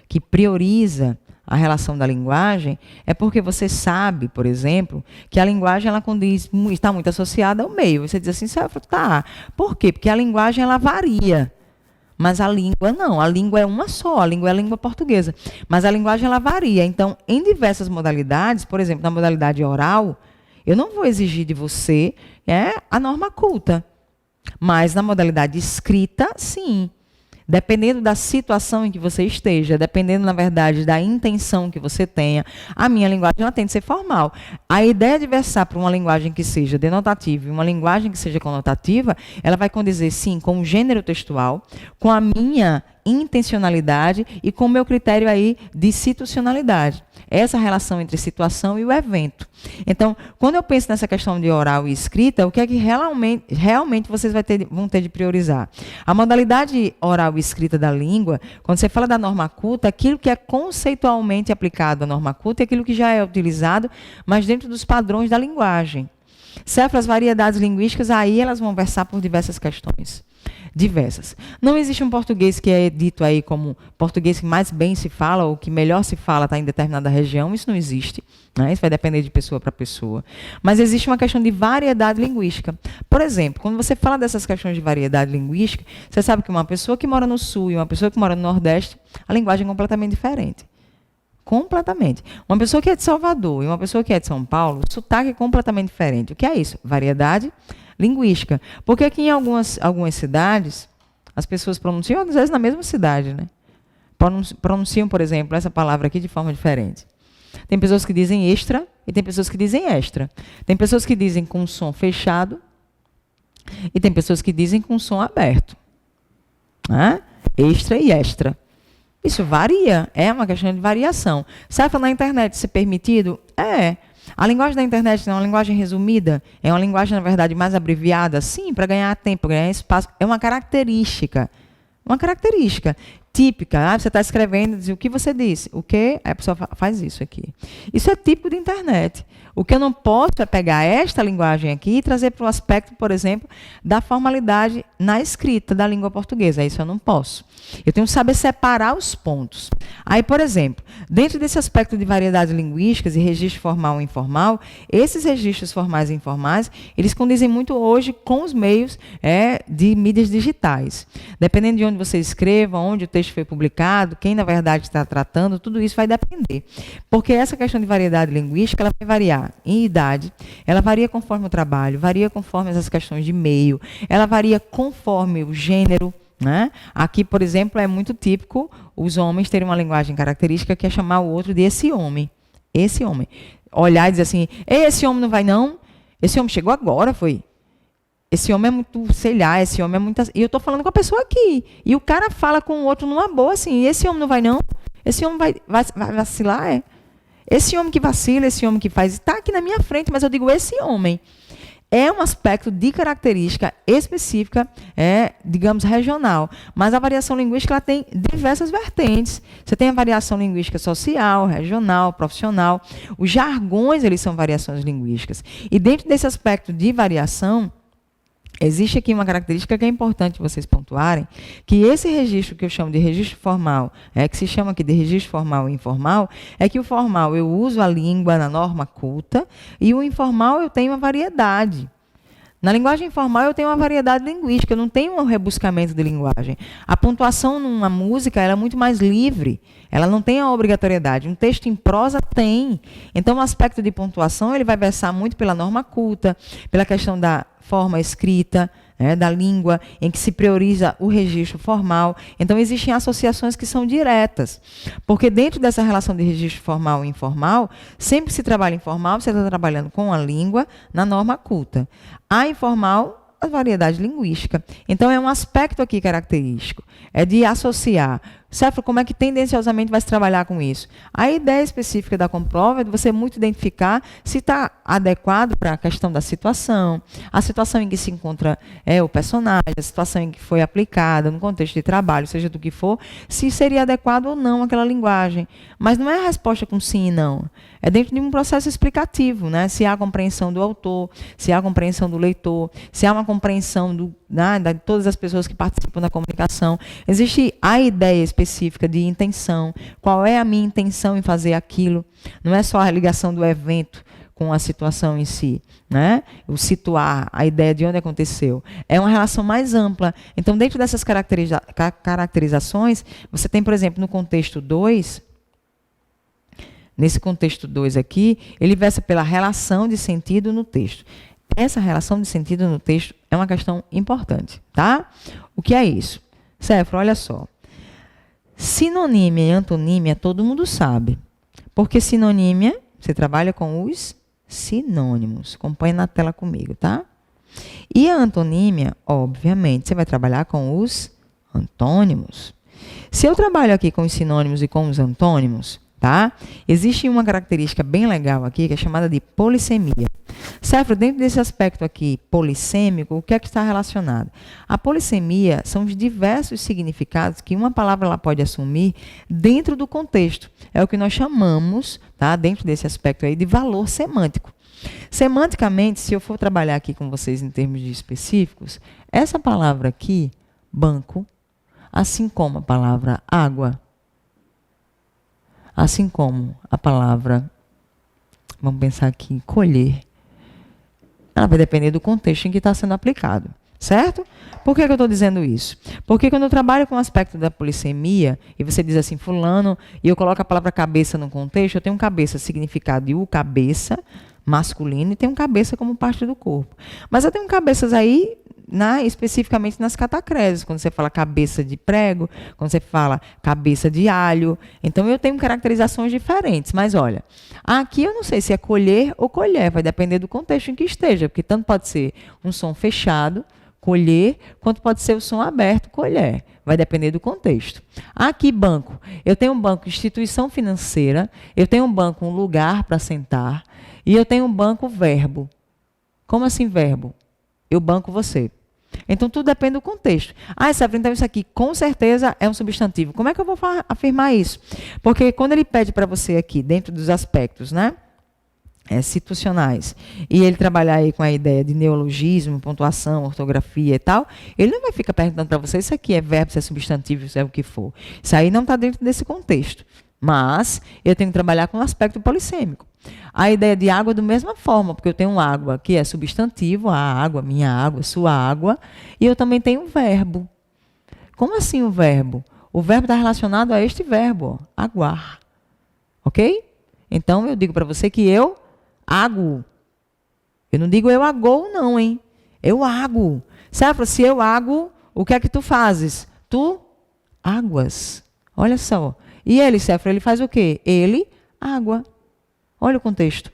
que prioriza a relação da linguagem, é porque você sabe, por exemplo, que a linguagem ela condiz, está muito associada ao meio. Você diz assim, tá. Por quê? Porque a linguagem ela varia. Mas a língua não, a língua é uma só, a língua é a língua portuguesa. Mas a linguagem ela varia. Então, em diversas modalidades, por exemplo, na modalidade oral, eu não vou exigir de você a norma culta. Mas na modalidade escrita, sim. Dependendo da situação em que você esteja, dependendo, na verdade, da intenção que você tenha, a minha linguagem ela tem de ser formal. A ideia de versar para uma linguagem que seja denotativa e uma linguagem que seja conotativa, ela vai condizer, sim, com o gênero textual, com a minha intencionalidade e com o meu critério aí de situacionalidade. Essa relação entre situação e o evento. Então, quando eu penso nessa questão de oral e escrita, o que é que realmente vocês vão ter de priorizar? A modalidade oral e escrita da língua, quando você fala da norma culta, aquilo que é conceitualmente aplicado à norma culta é aquilo que já é utilizado, mas dentro dos padrões da linguagem. Certo? As variedades linguísticas, aí elas vão versar por diversas questões. Diversas. Não existe um português que é dito aí como português que mais bem se fala ou que melhor se fala está em determinada região. Isso não existe. Né? Isso vai depender de pessoa para pessoa. Mas existe uma questão de variedade linguística. Por exemplo, quando você fala dessas questões de variedade linguística, você sabe que uma pessoa que mora no Sul e uma pessoa que mora no Nordeste, a linguagem é completamente diferente. Completamente. Uma pessoa que é de Salvador e uma pessoa que é de São Paulo, o sotaque é completamente diferente. O que é isso? Variedade linguística. Porque aqui em algumas cidades, as pessoas pronunciam, às vezes, na mesma cidade, né? Pronunciam, por exemplo, essa palavra aqui de forma diferente. Tem pessoas que dizem extra e tem pessoas que dizem extra. Tem pessoas que dizem com som fechado e tem pessoas que dizem com som aberto. Né? Extra e extra. Isso varia, é uma questão de variação. Será que na internet isso é permitido? É. A linguagem da internet é uma linguagem resumida? É uma linguagem, na verdade, mais abreviada? Sim, para ganhar tempo, ganhar espaço. É uma característica. Uma característica típica. Você está escrevendo, diz o que você disse. O que? Aí a pessoa faz isso aqui. Isso é típico de internet. O que eu não posso é pegar esta linguagem aqui e trazer para o aspecto, por exemplo, da formalidade na escrita da língua portuguesa. Isso eu não posso. Eu tenho que saber separar os pontos. Aí, por exemplo, dentro desse aspecto de variedades linguísticas e registro formal e informal, esses registros formais e informais, eles condizem muito hoje com os meios de mídias digitais. Dependendo de onde você escreva, onde o texto foi publicado, quem, na verdade, está tratando, tudo isso vai depender. Porque essa questão de variedade linguística, ela vai variar em idade, ela varia conforme o trabalho, varia conforme essas questões de meio, ela varia conforme o gênero. Né? Aqui, por exemplo, é muito típico os homens terem uma linguagem característica que é chamar o outro de esse homem. Esse homem. Olhar e dizer assim, esse homem não vai não? Esse homem chegou agora, foi? Esse homem é muito, sei lá, esse homem é muito... E eu estou falando com a pessoa aqui. E o cara fala com o outro numa boa, assim, esse homem não vai não? Esse homem vai vacilar, é? Esse homem que vacila, esse homem que faz, está aqui na minha frente, mas eu digo esse homem. É um aspecto de característica específica, digamos, regional. Mas a variação linguística ela tem diversas vertentes. Você tem a variação linguística social, regional, profissional. Os jargões, eles são variações linguísticas. E dentro desse aspecto de variação, existe aqui uma característica que é importante vocês pontuarem, que esse registro que eu chamo de registro formal, que se chama aqui de registro formal e informal, é que o formal eu uso a língua na norma culta e o informal eu tenho uma variedade. Na linguagem informal eu tenho uma variedade linguística, eu não tenho um rebuscamento de linguagem. A pontuação numa música ela é muito mais livre, ela não tem a obrigatoriedade. Um texto em prosa tem. Então o aspecto de pontuação ele vai versar muito pela norma culta, pela questão da forma escrita, da língua, em que se prioriza o registro formal. Então, existem associações que são diretas. Porque dentro dessa relação de registro formal e informal, sempre se trabalha informal, você está trabalhando com a língua na norma culta. A informal, a variedade linguística. Então, é um aspecto aqui característico. É de associar. Céfalo, como é que tendenciosamente vai se trabalhar com isso? A ideia específica da comprova é de você muito identificar se está adequado para a questão da situação, a situação em que se encontra o personagem, a situação em que foi aplicada, no contexto de trabalho, seja do que for, se seria adequado ou não aquela linguagem. Mas não é a resposta com sim e não. É dentro de um processo explicativo, né? Se há compreensão do autor, se há compreensão do leitor, se há uma compreensão de todas as pessoas que participam da comunicação. Existe a ideia específica de intenção. Qual é a minha intenção em fazer aquilo? Não é só a ligação do evento com a situação em si, né? O situar a ideia de onde aconteceu. É uma relação mais ampla. Então, dentro dessas caracterizações, você tem, por exemplo, no contexto 2, nesse contexto 2 aqui, ele versa pela relação de sentido no texto. Essa relação de sentido no texto é uma questão importante, tá? O que é isso? Céfalo, olha só. Sinonímia e antonímia todo mundo sabe. Porque sinonímia, você trabalha com os sinônimos. Acompanhe na tela comigo, tá? E a antonímia, obviamente, você vai trabalhar com os antônimos. Se eu trabalho aqui com os sinônimos e com os antônimos, tá? Existe uma característica bem legal aqui, que é chamada de polissemia. Céfalo, dentro desse aspecto aqui, polissêmico, o que é que está relacionado? A polissemia são os diversos significados que uma palavra ela pode assumir dentro do contexto. É o que nós chamamos, tá? Dentro desse aspecto aí, de valor semântico. Semanticamente, se eu for trabalhar aqui com vocês em termos de específicos, essa palavra aqui, banco, assim como a palavra água, assim como a palavra, vamos pensar aqui, colher, ela vai depender do contexto em que está sendo aplicado, certo? Por que eu estou dizendo isso? Porque quando eu trabalho com o aspecto da polissemia, e você diz assim, fulano, e eu coloco a palavra cabeça no contexto, eu tenho cabeça significado de cabeça, masculino, e tenho cabeça como parte do corpo. Mas eu tenho cabeças aí, especificamente nas catacreses, quando você fala cabeça de prego, quando você fala cabeça de alho. Então, eu tenho caracterizações diferentes. Mas, olha, aqui eu não sei se é colher ou colher, vai depender do contexto em que esteja, porque tanto pode ser um som fechado, colher, quanto pode ser o som aberto, colher. Vai depender do contexto. Aqui, banco. Eu tenho um banco, instituição financeira, eu tenho um banco, um lugar para sentar, e eu tenho um banco, verbo. Como assim, verbo? Eu banco você. Então, tudo depende do contexto. Céfalo, então isso aqui com certeza é um substantivo. Como é que eu vou afirmar isso? Porque quando ele pede para você aqui, dentro dos aspectos, né, situacionais, e ele trabalhar aí com a ideia de neologismo, pontuação, ortografia e tal, ele não vai ficar perguntando para você se aqui é verbo, se é substantivo, se é o que for. Isso aí não está dentro desse contexto. Mas eu tenho que trabalhar com o aspecto polissêmico. A ideia de água da mesma forma, porque eu tenho água, que é substantivo, a água, minha água, sua água, e eu também tenho um verbo. Como assim o verbo? O verbo está relacionado a este verbo, ó, aguar. Ok? Então, eu digo para você que eu ago. Eu não digo eu agou, não, hein? Eu ago. Céfalo, se eu ago, o que é que tu fazes? Tu águas. Olha só. E ele, Céfalo, ele faz o quê? Ele, água. Olha o contexto.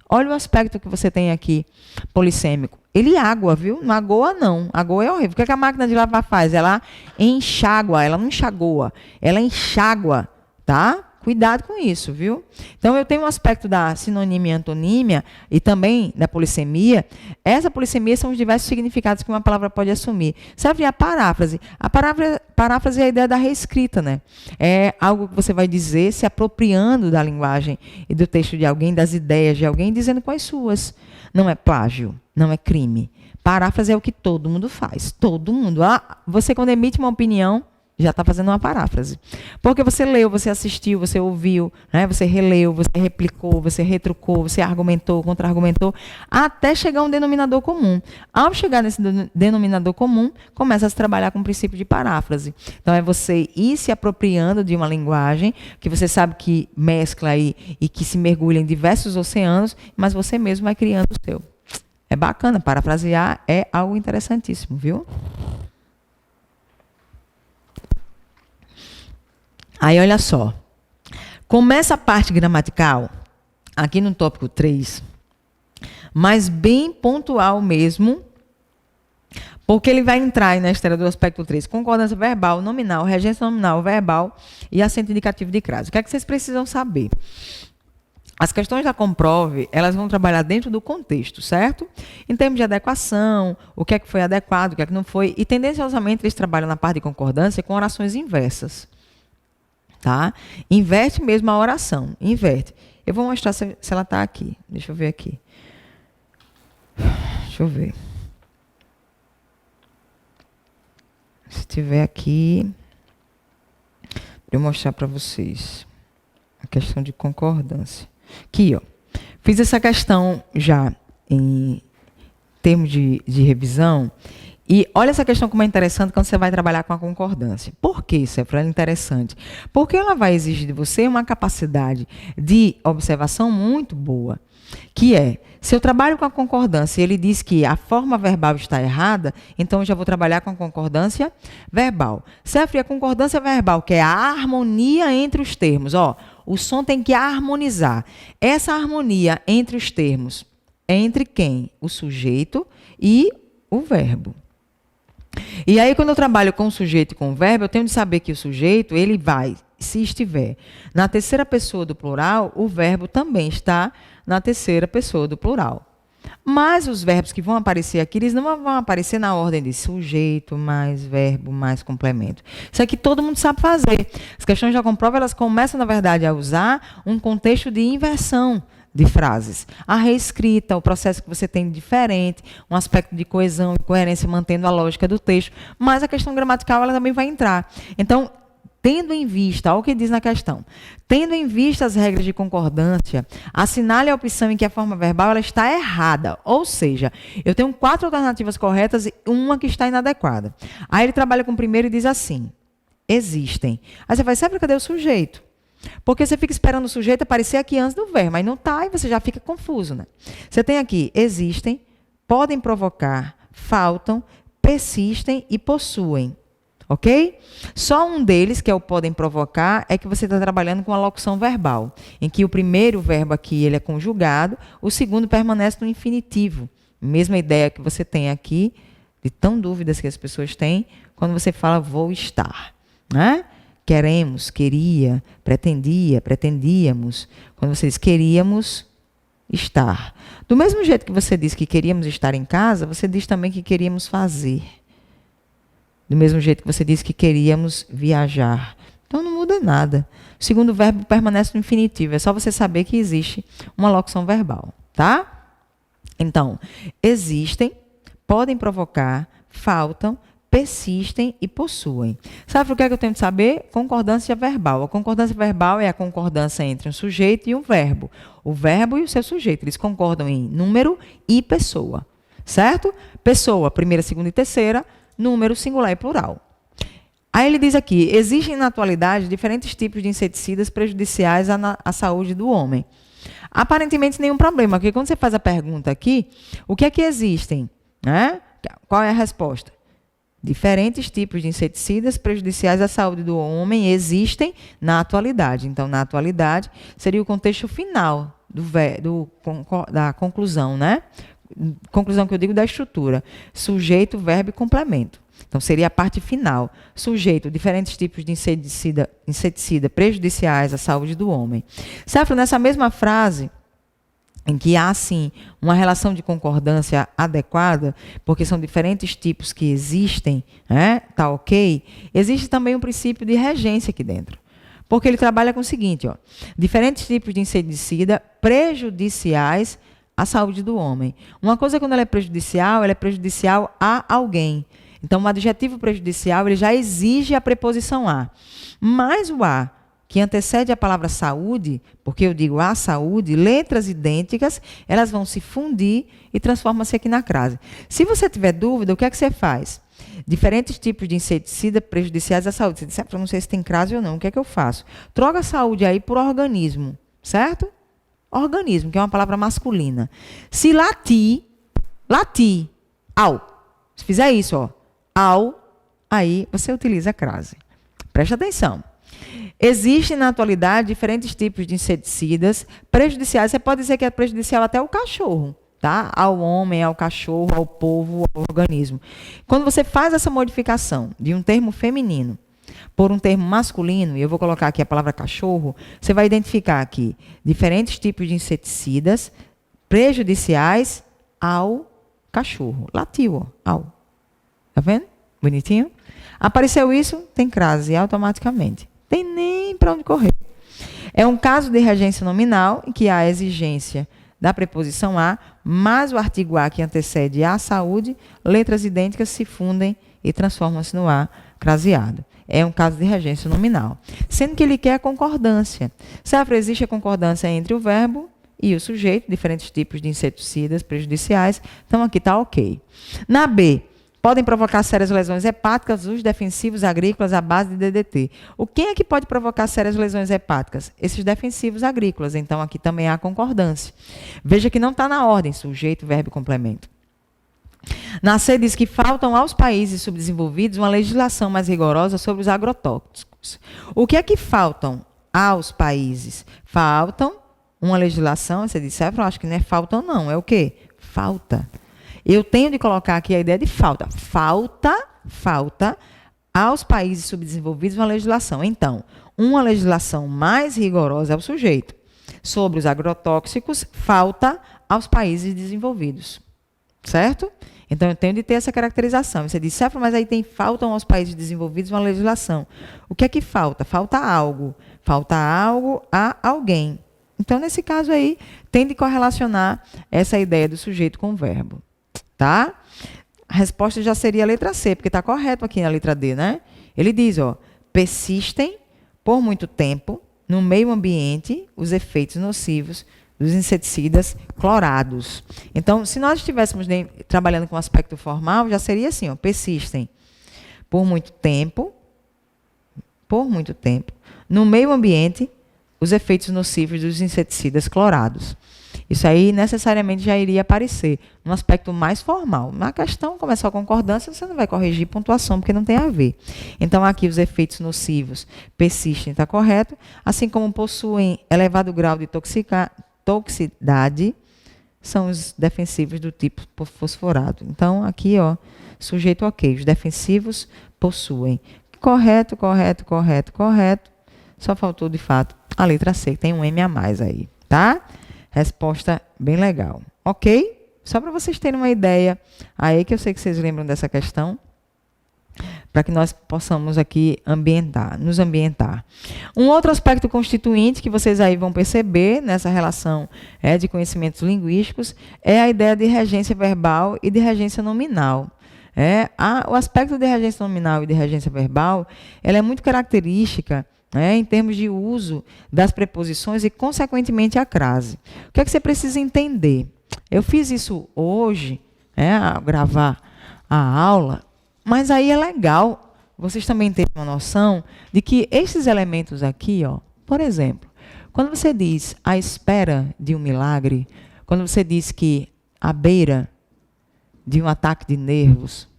Olha o aspecto que você tem aqui, polissêmico. Ele água, viu? Não agoa, não. Agoa é horrível. O que a máquina de lavar faz? Ela enxágua, ela não enxagoa. Ela enxágua, tá? Cuidado com isso, viu? Então, eu tenho um aspecto da sinonímia e antonímia e também da polissemia. Essa polissemia são os diversos significados que uma palavra pode assumir. Serve a paráfrase. A paráfrase é a ideia da reescrita, né? É algo que você vai dizer se apropriando da linguagem e do texto de alguém, das ideias de alguém, dizendo com as suas. Não é plágio, não é crime. Paráfrase é o que todo mundo faz. Todo mundo. Você, quando emite uma opinião, já está fazendo uma paráfrase. Porque você leu, você assistiu, você ouviu, né? Você releu, você replicou, você retrucou, você argumentou, contra-argumentou, até chegar a um denominador comum. Ao chegar nesse denominador comum, começa a se trabalhar com o princípio de paráfrase. Então, é você ir se apropriando de uma linguagem que você sabe que mescla aí e que se mergulha em diversos oceanos, mas você mesmo vai criando o seu. É bacana, parafrasear é algo interessantíssimo, viu? Aí, olha só. Começa a parte gramatical, aqui no tópico 3, mas bem pontual mesmo, Porque ele vai entrar aí na esteira do aspecto 3, concordância verbal, nominal, regência nominal, verbal e acento indicativo de crase. O que é que vocês precisam saber? As questões da Comprove, elas vão trabalhar dentro do contexto, certo? Em termos de adequação, o que é que foi adequado, o que é que não foi. E, tendenciosamente, eles trabalham na parte de concordância com orações inversas. Tá? Inverte mesmo a oração. Inverte. Eu vou mostrar se ela está aqui. Deixa eu ver aqui. Deixa eu ver. Se tiver aqui, eu vou mostrar para vocês a questão de concordância. Aqui, ó. Fiz essa questão já em termos de revisão. E olha essa questão como é interessante quando você vai trabalhar com a concordância. Por que isso é interessante? Porque ela vai exigir de você uma capacidade de observação muito boa. Que é, se eu trabalho com a concordância e ele diz que a forma verbal está errada, então eu já vou trabalhar com a concordância verbal. Certo? E a concordância verbal, que é a harmonia entre os termos. Ó, o som tem que harmonizar. Essa harmonia entre os termos, entre quem? O sujeito e o verbo. E aí, quando eu trabalho com o sujeito e com o verbo, eu tenho de saber que o sujeito, ele vai, se estiver na terceira pessoa do plural, o verbo também está na terceira pessoa do plural. Mas os verbos que vão aparecer aqui, eles não vão aparecer na ordem de sujeito, mais verbo, mais complemento. Isso aqui todo mundo sabe fazer. As questões da Comprove, elas começam, na verdade, a usar um contexto de inversão de frases. A reescrita, o processo que você tem diferente, um aspecto de coesão e coerência mantendo a lógica do texto, mas a questão gramatical ela também vai entrar. Então, tendo em vista, olha o que diz na questão, tendo em vista as regras de concordância, assinale a opção em que a forma verbal ela está errada, ou seja, eu tenho 4 alternativas corretas e uma que está inadequada. Aí ele trabalha com o primeiro e diz assim, existem. Aí você vai, sabe cadê o sujeito? Porque você fica esperando o sujeito aparecer aqui antes do verbo, mas não está e você já fica confuso, né? Você tem aqui, existem, podem provocar, faltam, persistem e possuem. Ok? Só um deles, que é o podem provocar, é que você está trabalhando com a locução verbal, em que o primeiro verbo aqui ele é conjugado, o segundo permanece no infinitivo. Mesma ideia que você tem aqui, de tão dúvidas que as pessoas têm, quando você fala vou estar, né? Queremos, queria, pretendia, pretendíamos. Quando você diz queríamos estar. Do mesmo jeito que você diz que queríamos estar em casa, você diz também que queríamos fazer. Do mesmo jeito que você diz que queríamos viajar. Então não muda nada. O segundo verbo permanece no infinitivo. É só você saber que existe uma locução verbal, tá? Então, existem, podem provocar, faltam, persistem e possuem. Sabe o que é que eu tenho de saber? Concordância verbal. A concordância verbal é a concordância entre um sujeito e um verbo. O verbo e o seu sujeito. Eles concordam em número e pessoa. Certo? Pessoa, primeira, segunda e terceira. Número, singular e plural. Aí ele diz aqui, existem na atualidade diferentes tipos de inseticidas prejudiciais à saúde do homem. Aparentemente nenhum problema, porque quando você faz a pergunta aqui, o que é que existem? Né? Qual é a resposta? Diferentes tipos de inseticidas prejudiciais à saúde do homem existem na atualidade. Então, na atualidade, seria o contexto final da conclusão, né? Conclusão que eu digo da estrutura. Sujeito, verbo e complemento. Então, seria a parte final. Sujeito, diferentes tipos de inseticida prejudiciais à saúde do homem. Certo? Nessa mesma frase, em que há, sim, uma relação de concordância adequada, porque são diferentes tipos que existem, né? Tá ok? Existe também um princípio de regência aqui dentro. Porque ele trabalha com o seguinte, ó, diferentes tipos de inseticida prejudiciais à saúde do homem. Uma coisa, quando ela é prejudicial a alguém. Então, o adjetivo prejudicial ele já exige a preposição a. Mas o a, que antecede a palavra saúde, porque eu digo a saúde, letras idênticas, elas vão se fundir e transformam-se aqui na crase. Se você tiver dúvida, o que é que você faz? Diferentes tipos de inseticida prejudiciais à saúde. Você disse, eu não sei se tem crase ou não, o que é que eu faço? Troca a saúde aí por organismo, certo? Organismo, que é uma palavra masculina. Se latir, ao. Se fizer isso, ó, ao, aí você utiliza a crase. Preste atenção. Existem, na atualidade, diferentes tipos de inseticidas prejudiciais. Você pode dizer que é prejudicial até o cachorro, tá? Ao homem, ao cachorro, ao povo, ao organismo. Quando você faz essa modificação de um termo feminino por um termo masculino, e eu vou colocar aqui a palavra cachorro, você vai identificar aqui diferentes tipos de inseticidas prejudiciais ao cachorro. Latiu, ó, ao. Tá vendo? Bonitinho? Apareceu isso, tem crase automaticamente. Tem nem para onde correr. É um caso de regência nominal em que há a exigência da preposição a, mais o artigo a que antecede a saúde, letras idênticas se fundem e transformam-se no a craseado. É um caso de regência nominal. Sendo que ele quer a concordância. Safra, existe a concordância entre o verbo e o sujeito, diferentes tipos de inseticidas prejudiciais. Então, aqui está ok. Na B, podem provocar sérias lesões hepáticas os defensivos agrícolas à base de DDT. O quem é que pode provocar sérias lesões hepáticas? Esses defensivos agrícolas. Então, aqui também há concordância. Veja que não está na ordem, sujeito, verbo e complemento. Na C diz que faltam aos países subdesenvolvidos uma legislação mais rigorosa sobre os agrotóxicos. O que é que faltam aos países? Faltam uma legislação, você disse, eu acho que não é faltam não, é o quê? Falta. Eu tenho de colocar aqui a ideia de falta. Falta aos países subdesenvolvidos uma legislação. Então, uma legislação mais rigorosa ao sujeito sobre os agrotóxicos falta aos países desenvolvidos. Certo? Então, eu tenho de ter essa caracterização. Você diz, mas aí faltam aos países desenvolvidos uma legislação. O que é que falta? Falta algo. Falta algo a alguém. Então, nesse caso aí, tem de correlacionar essa ideia do sujeito com o verbo. Tá? A resposta já seria a letra C, porque está correto aqui na letra D, né? Ele diz, ó, persistem por muito tempo no meio ambiente os efeitos nocivos dos inseticidas clorados. Então, se nós estivéssemos trabalhando com o aspecto formal, já seria assim, ó, persistem por muito tempo, no meio ambiente os efeitos nocivos dos inseticidas clorados. Isso aí necessariamente já iria aparecer num aspecto mais formal. Na questão, como é só concordância, você não vai corrigir pontuação, porque não tem a ver. Então, aqui os efeitos nocivos persistem, está correto, assim como possuem elevado grau de toxicidade, são os defensivos do tipo fosforado. Então, aqui, ó, sujeito ok, os defensivos possuem. Correto. Só faltou, de fato, a letra C, que tem um M a mais aí, tá? Resposta bem legal. Ok? Só para vocês terem uma ideia, aí que eu sei que vocês lembram dessa questão, para que nós possamos aqui nos ambientar. Um outro aspecto constituinte que vocês aí vão perceber nessa relação de conhecimentos linguísticos é a ideia de regência verbal e de regência nominal. O aspecto de regência nominal e de regência verbal, ela é muito característica em termos de uso das preposições e, consequentemente, a crase. O que é que você precisa entender? Eu fiz isso hoje, ao gravar a aula, mas aí é legal vocês também terem uma noção de que esses elementos aqui, ó, por exemplo, quando você diz à espera de um milagre, quando você diz que à beira de um ataque de nervos,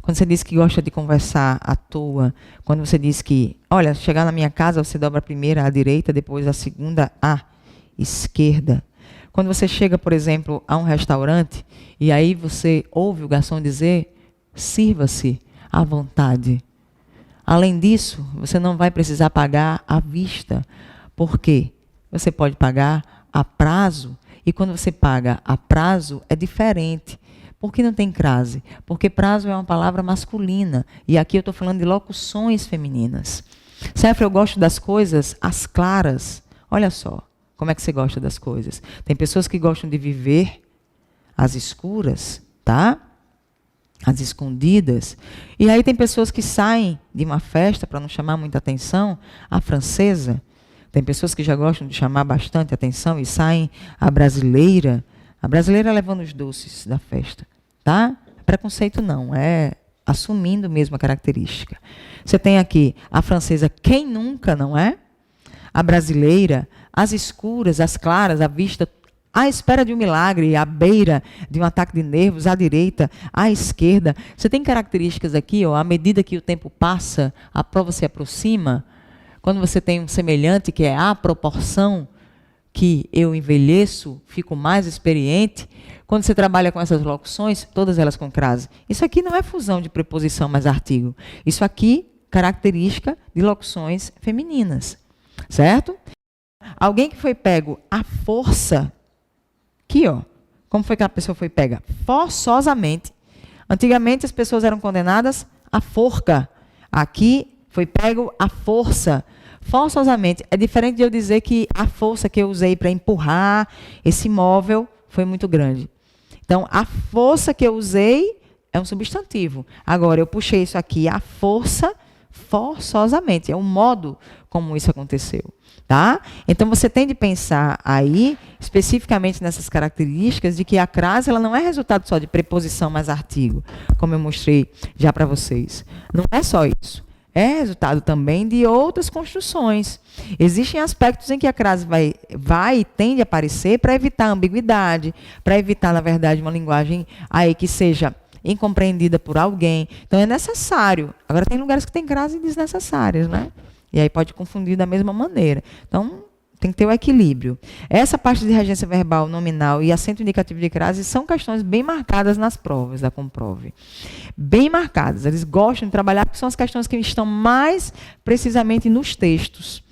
quando você diz que gosta de conversar à toa, quando você diz que, olha, chegar na minha casa, você dobra a primeira à direita, depois a segunda à esquerda. Quando você chega, por exemplo, a um restaurante, e aí você ouve o garçom dizer, sirva-se à vontade. Além disso, você não vai precisar pagar à vista. Por quê? Você pode pagar a prazo, e quando você paga a prazo, é diferente. Por que não tem crase? Porque prazo é uma palavra masculina. E aqui eu estou falando de locuções femininas. Sefra, eu gosto das coisas às claras. Olha só, como é que você gosta das coisas. Tem pessoas que gostam de viver às escuras, tá? Às escondidas. E aí tem pessoas que saem de uma festa, para não chamar muita atenção, a francesa. Tem pessoas que já gostam de chamar bastante atenção e saem a brasileira. A brasileira levando os doces da festa. Tá? Preconceito não, é assumindo mesmo a característica. Você tem aqui a francesa, quem nunca, não é? A brasileira, as escuras, as claras, a vista, à espera de um milagre, à beira de um ataque de nervos, à direita, à esquerda. Você tem características aqui, ó, à medida que o tempo passa, a prova se aproxima, quando você tem um semelhante, que é a proporção, que eu envelheço, fico mais experiente, quando você trabalha com essas locuções, todas elas com crase. Isso aqui não é fusão de preposição mais artigo. Isso aqui, característica de locuções femininas. Certo? Alguém que foi pego à força, aqui, ó. Como foi que a pessoa foi pega? Forçosamente. Antigamente as pessoas eram condenadas à forca. Aqui foi pego à força. Forçosamente. É diferente de eu dizer que a força que eu usei para empurrar esse móvel foi muito grande. Então, a força que eu usei é um substantivo. Agora, eu puxei isso aqui, a força, forçosamente. É o modo como isso aconteceu. Tá? Então, você tem de pensar aí, especificamente nessas características, de que a crase ela não é resultado só de preposição mais artigo, como eu mostrei já para vocês. Não é só isso. É resultado também de outras construções. Existem aspectos em que a crase vai e tende a aparecer para evitar ambiguidade, para evitar, na verdade, uma linguagem aí que seja incompreendida por alguém. Então, é necessário. Agora, tem lugares que tem crase desnecessárias, né? E aí pode confundir da mesma maneira. Então, tem que ter o equilíbrio. Essa parte de regência verbal nominal e acento indicativo de crase são questões bem marcadas nas provas da Comprove. Bem marcadas. Eles gostam de trabalhar porque são as questões que estão mais precisamente nos textos.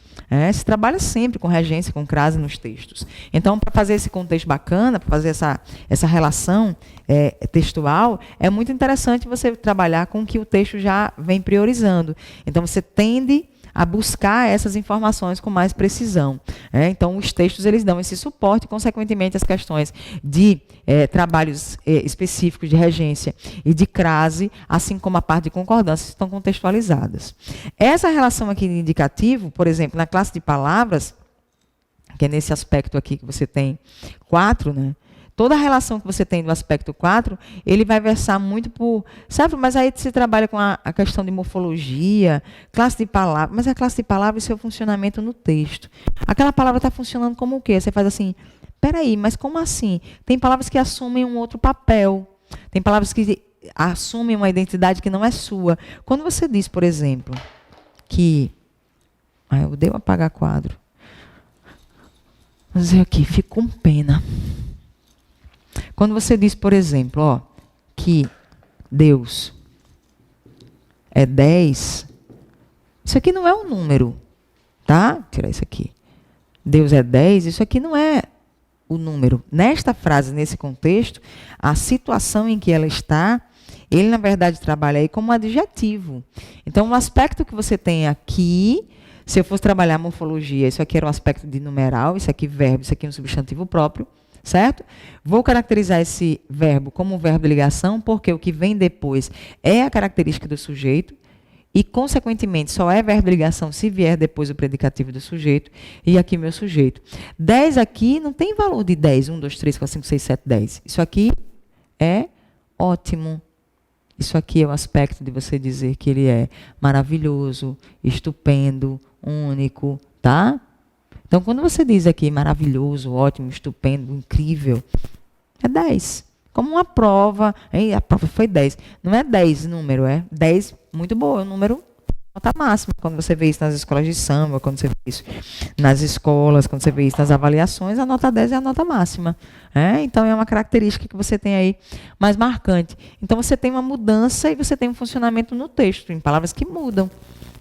Se trabalha sempre com regência, com crase nos textos. Então, para fazer esse contexto bacana, para fazer essa relação textual, é muito interessante você trabalhar com o que o texto já vem priorizando. Então, você tende a buscar essas informações com mais precisão. Então, os textos eles dão esse suporte, e, consequentemente, as questões de trabalhos específicos de regência e de crase, assim como a parte de concordância, estão contextualizadas. Essa relação aqui de indicativo, por exemplo, na classe de palavras, que é nesse aspecto aqui que você tem 4, né? Toda a relação que você tem do aspecto 4, ele vai versar muito por... Sabe, mas aí você trabalha com a questão de morfologia, classe de palavra, mas a classe de palavra e seu funcionamento no texto. Aquela palavra está funcionando como o quê? Você faz assim, peraí, mas como assim? Tem palavras que assumem um outro papel, tem palavras que assumem uma identidade que não é sua. Quando você diz, por exemplo, que... eu odeio apagar quadro. Vou dizer aqui, fico com pena. Quando você diz, por exemplo, que Deus é 10, isso aqui não é um número, tá? Vou tirar isso aqui. Deus é 10, isso aqui não é o número. Nesta frase, nesse contexto, a situação em que ela está, ele, na verdade, trabalha aí como um adjetivo. Então, o aspecto que você tem aqui, se eu fosse trabalhar morfologia, isso aqui era um aspecto de numeral, isso aqui verbo, isso aqui um substantivo próprio, certo? Vou caracterizar esse verbo como um verbo de ligação, porque o que vem depois é a característica do sujeito e, consequentemente, só é verbo de ligação se vier depois o predicativo do sujeito e aqui meu sujeito. 10 aqui não tem valor de 10, 1, 2, 3, 4, 5, 6, 7, 10. Isso aqui é ótimo. Isso aqui é o aspecto de você dizer que ele é maravilhoso, estupendo, único, tá? Então, quando você diz aqui maravilhoso, ótimo, estupendo, incrível, é 10. Como uma prova, a prova foi 10. Não é 10 número, é 10, muito boa, é um número nota máxima. Quando você vê isso nas escolas de samba, quando você vê isso nas escolas, quando você vê isso nas avaliações, a nota 10 é a nota máxima. Então, é uma característica que você tem aí mais marcante. Então, você tem uma mudança e você tem um funcionamento no texto, em palavras que mudam.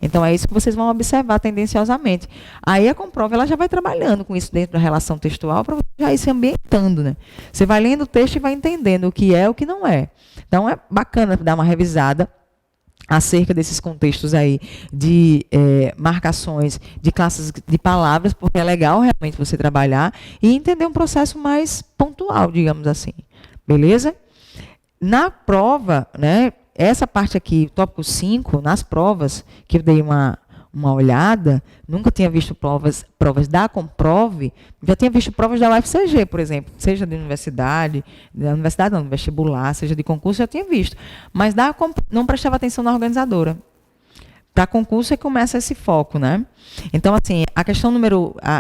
Então, é isso que vocês vão observar tendenciosamente. Aí, a Comprove ela já vai trabalhando com isso dentro da relação textual para você já ir se ambientando, né? Você vai lendo o texto e vai entendendo o que é e o que não é. Então, é bacana dar uma revisada acerca desses contextos aí de marcações de classes de palavras, porque é legal realmente você trabalhar e entender um processo mais pontual, digamos assim. Beleza? Na prova, né? Essa parte aqui, tópico 5, nas provas, que eu dei uma olhada, nunca tinha visto provas da Comprove, já tinha visto provas da UFCG, por exemplo, seja de universidade não, vestibular, seja de concurso, já tinha visto. Mas não prestava atenção na organizadora. Para concurso é que começa esse foco, né? Então, assim, a questão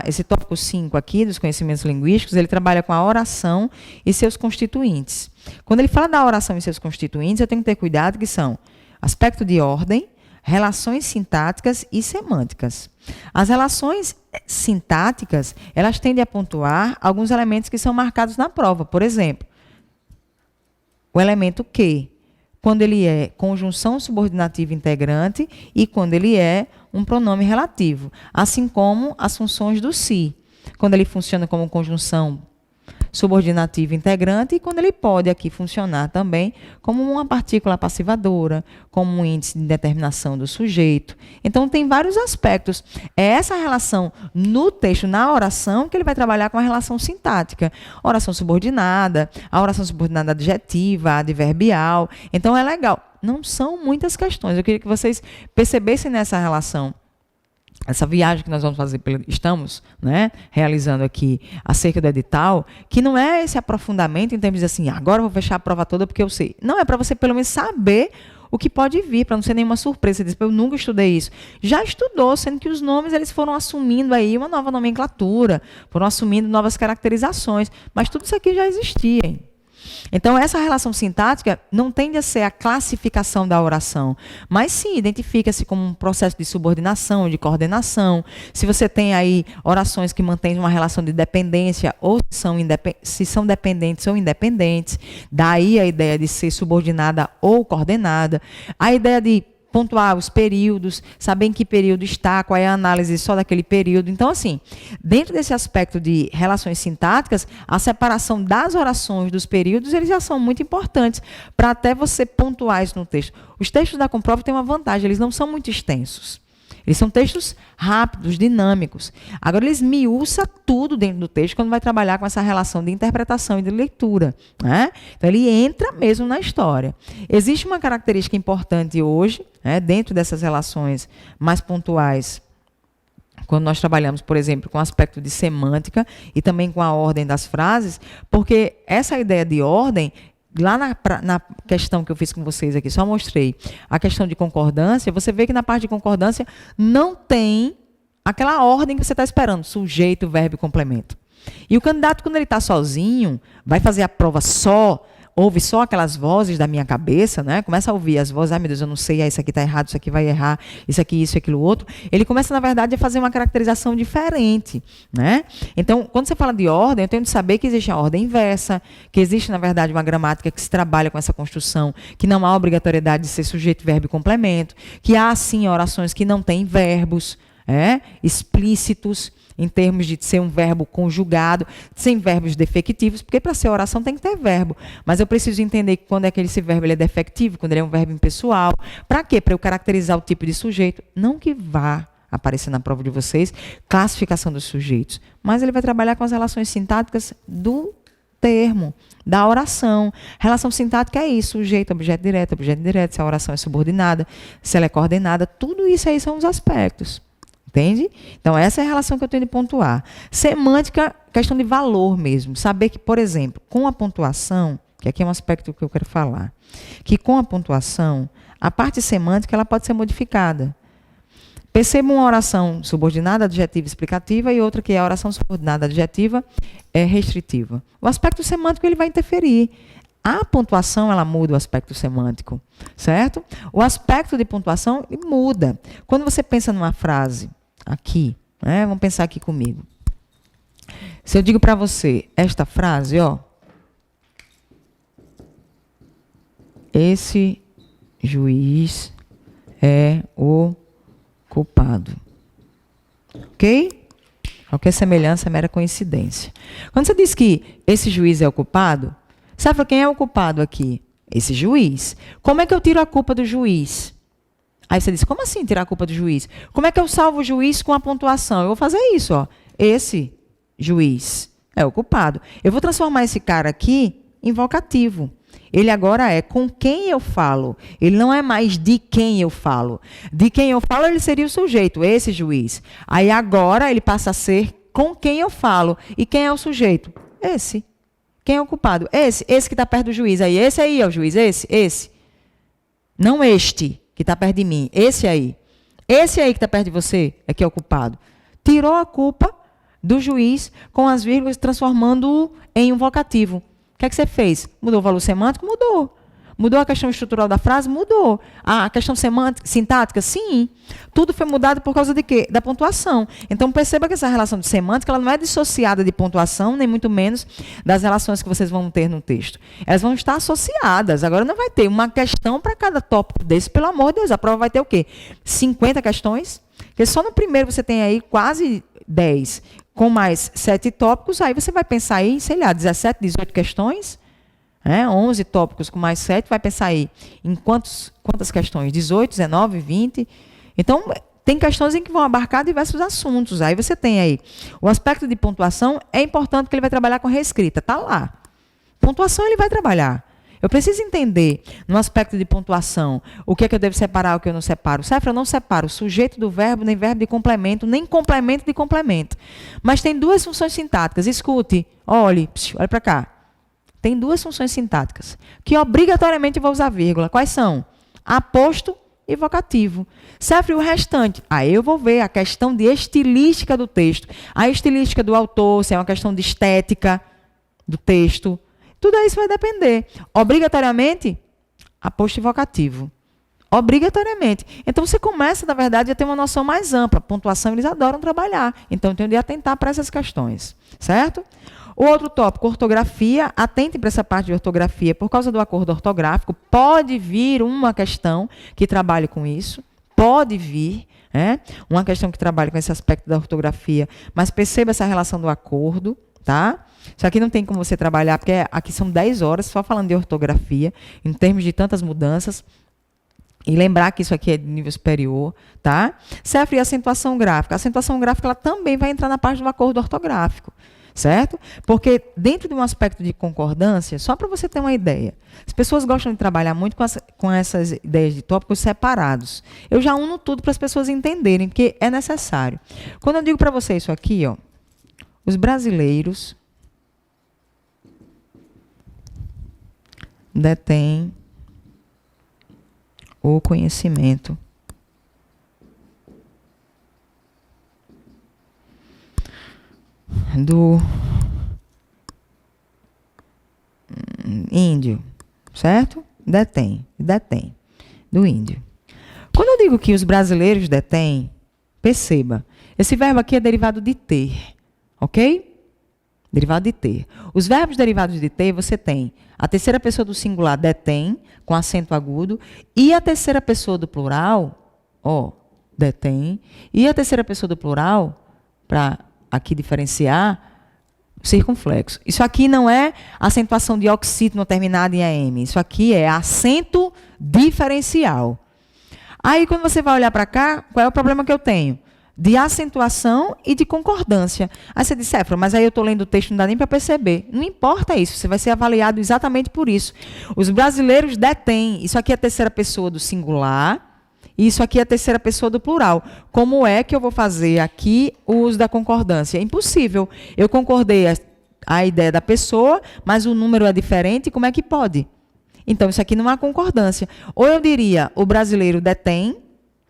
esse tópico 5 aqui, dos conhecimentos linguísticos, ele trabalha com a oração e seus constituintes. Quando ele fala da oração e seus constituintes, eu tenho que ter cuidado que são aspecto de ordem, relações sintáticas e semânticas. As relações sintáticas, elas tendem a pontuar alguns elementos que são marcados na prova. Por exemplo, o elemento que, quando ele é conjunção subordinativa integrante e quando ele é um pronome relativo, assim como as funções do se, quando ele funciona como conjunção subordinativa integrante e quando ele pode aqui funcionar também como uma partícula passivadora, como um índice de determinação do sujeito. Então, tem vários aspectos. É essa relação no texto, na oração, que ele vai trabalhar com a relação sintática. Oração subordinada, a oração subordinada adjetiva, adverbial. Então, é legal. Não são muitas questões. Eu queria que vocês percebessem nessa relação. Essa viagem que nós vamos fazer, estamos, né, realizando aqui acerca do edital, que não é esse aprofundamento em termos de assim, agora eu vou fechar a prova toda porque eu sei. Não, é para você pelo menos saber o que pode vir, para não ser nenhuma surpresa. Você diz, eu nunca estudei isso. Já estudou, sendo que os nomes eles foram assumindo aí uma nova nomenclatura, foram assumindo novas caracterizações, mas tudo isso aqui já existia, hein? Então, essa relação sintática não tende a ser a classificação da oração, mas sim, identifica-se como um processo de subordinação, de coordenação. Se você tem aí orações que mantêm uma relação de dependência, ou se são dependentes ou independentes, daí a ideia de ser subordinada ou coordenada, a ideia de pontuar os períodos, saber em que período está, qual é a análise só daquele período. Então, assim, dentro desse aspecto de relações sintáticas, a separação das orações dos períodos, eles já são muito importantes para até você pontuar isso no texto. Os textos da Comprova têm uma vantagem, eles não são muito extensos. Eles são textos rápidos, dinâmicos. Agora, eles miuçam tudo dentro do texto quando vai trabalhar com essa relação de interpretação e de leitura, né? Então, ele entra mesmo na história. Existe uma característica importante hoje, né, dentro dessas relações mais pontuais, quando nós trabalhamos, por exemplo, com o aspecto de semântica e também com a ordem das frases, porque essa ideia de ordem, lá na questão que eu fiz com vocês aqui, só mostrei a questão de concordância, você vê que na parte de concordância não tem aquela ordem que você está esperando, sujeito, verbo e complemento. E o candidato, quando ele está sozinho, vai fazer a prova só, ouve só aquelas vozes da minha cabeça, né? Começa a ouvir as vozes, ai meu Deus, eu não sei, isso aqui está errado, isso aqui vai errar, isso aqui, isso, aquilo, outro. Ele começa, na verdade, a fazer uma caracterização diferente, né? Então, quando você fala de ordem, eu tenho de saber que existe a ordem inversa, que existe, na verdade, uma gramática que se trabalha com essa construção, que não há obrigatoriedade de ser sujeito, verbo e complemento, que há, sim, orações que não têm verbos explícitos, em termos de ser um verbo conjugado, sem verbos defectivos, porque para ser oração tem que ter verbo. Mas eu preciso entender que quando é que esse verbo ele é defectivo, quando ele é um verbo impessoal. Para quê? Para eu caracterizar o tipo de sujeito. Não que vá aparecer na prova de vocês classificação dos sujeitos, mas ele vai trabalhar com as relações sintáticas do termo, da oração. Relação sintática é isso, sujeito, objeto direto, se a oração é subordinada, se ela é coordenada, tudo isso aí são os aspectos. Entende? Então, essa é a relação que eu tenho de pontuar. Semântica, questão de valor mesmo. Saber que, por exemplo, com a pontuação, que aqui é um aspecto que eu quero falar, que com a pontuação, a parte semântica ela pode ser modificada. Perceba uma oração subordinada, adjetiva explicativa, e outra que é a oração subordinada, adjetiva, restritiva. O aspecto semântico ele vai interferir. A pontuação, ela muda o aspecto semântico, certo? O aspecto de pontuação ele muda. Quando você pensa numa frase, aqui, né? Vamos pensar aqui comigo. Se eu digo para você esta frase, ó, esse juiz é o culpado. Ok? Qualquer semelhança é mera coincidência. Quando você diz que esse juiz é o culpado, sabe quem é o culpado aqui? Esse juiz. Como é que eu tiro a culpa do juiz? Aí você diz, como assim tirar a culpa do juiz? Como é que eu salvo o juiz com a pontuação? Eu vou fazer isso, ó. Esse juiz é o culpado. Eu vou transformar esse cara aqui em vocativo. Ele agora é com quem eu falo. Ele não é mais de quem eu falo. De quem eu falo, ele seria o sujeito, esse juiz. Aí agora ele passa a ser com quem eu falo. E quem é o sujeito? Esse. Quem é o culpado? Esse que está perto do juiz. Aí, esse aí é o juiz, esse. Não este que está perto de mim, esse aí. Esse aí que está perto de você é que é o culpado. Tirou a culpa do juiz com as vírgulas, transformando-o em um vocativo. O que é que você fez? Mudou o valor semântico? Mudou. Mudou a questão estrutural da frase? Mudou. A questão semântica, sintática? Sim. Tudo foi mudado por causa de quê? Da pontuação. Então, perceba que essa relação de semântica ela não é dissociada de pontuação, nem muito menos das relações que vocês vão ter no texto. Elas vão estar associadas. Agora, não vai ter uma questão para cada tópico desse, pelo amor de Deus. A prova vai ter o quê? 50 questões? Porque só no primeiro você tem aí quase 10, com mais 7 tópicos, aí você vai pensar aí, sei lá, 17, 18 questões, 11 tópicos com mais 7, vai pensar aí em quantas questões? 18, 19, 20? Então, tem questões em que vão abarcar diversos assuntos. Aí você tem aí, o aspecto de pontuação é importante porque ele vai trabalhar com reescrita, está lá. Pontuação ele vai trabalhar. Eu preciso entender, no aspecto de pontuação, o que é que eu devo separar, o que eu não separo. Cefra, eu não separo sujeito do verbo, nem verbo de complemento, nem complemento de complemento. Mas tem duas funções sintáticas. Escute, olhe para cá. Tem duas funções sintáticas, que obrigatoriamente eu vou usar vírgula. Quais são? Aposto e vocativo. Cefra, e o restante? Aí eu vou ver a questão de estilística do texto. A estilística do autor, se é uma questão de estética do texto. Tudo isso vai depender. Obrigatoriamente, aposto e vocativo. Obrigatoriamente. Então, você começa, na verdade, a ter uma noção mais ampla. Pontuação, eles adoram trabalhar. Então, tem de atentar para essas questões. Certo? O outro tópico, ortografia. Atentem para essa parte de ortografia. Por causa do acordo ortográfico, pode vir uma questão que trabalhe com isso. Pode vir. Uma questão que trabalhe com esse aspecto da ortografia. Mas perceba essa relação do acordo. Tá? Isso aqui não tem como você trabalhar, porque aqui são 10 horas só falando de ortografia, em termos de tantas mudanças. E lembrar que isso aqui é de nível superior, tá? Cefra, e acentuação gráfica. A acentuação gráfica ela também vai entrar na parte do acordo ortográfico, certo? Porque dentro de um aspecto de concordância, só para você ter uma ideia, as pessoas gostam de trabalhar muito com essas ideias de tópicos separados. Eu já uno tudo para as pessoas entenderem, porque é necessário. Quando eu digo para você isso aqui, ó, os brasileiros detêm o conhecimento do índio, certo? Detém do índio. Quando eu digo que os brasileiros detêm, perceba, esse verbo aqui é derivado de ter. Ok? Derivado de ter. Os verbos derivados de ter, você tem a terceira pessoa do singular, detém, com acento agudo, e a terceira pessoa do plural, detém, e a terceira pessoa do plural, para aqui diferenciar, circunflexo. Isso aqui não é acentuação de oxítono terminada em AM, isso aqui é acento diferencial. Aí, quando você vai olhar para cá, qual é o problema que eu tenho? De acentuação e de concordância. Aí você diz, Cefra, mas aí eu estou lendo o texto, não dá nem para perceber. Não importa isso, você vai ser avaliado exatamente por isso. Os brasileiros detêm, isso aqui é a terceira pessoa do singular, e isso aqui é a terceira pessoa do plural. Como é que eu vou fazer aqui o uso da concordância? É impossível. Eu concordei a ideia da pessoa, mas o número é diferente, como é que pode? Então, isso aqui não há concordância. Ou eu diria, o brasileiro detém,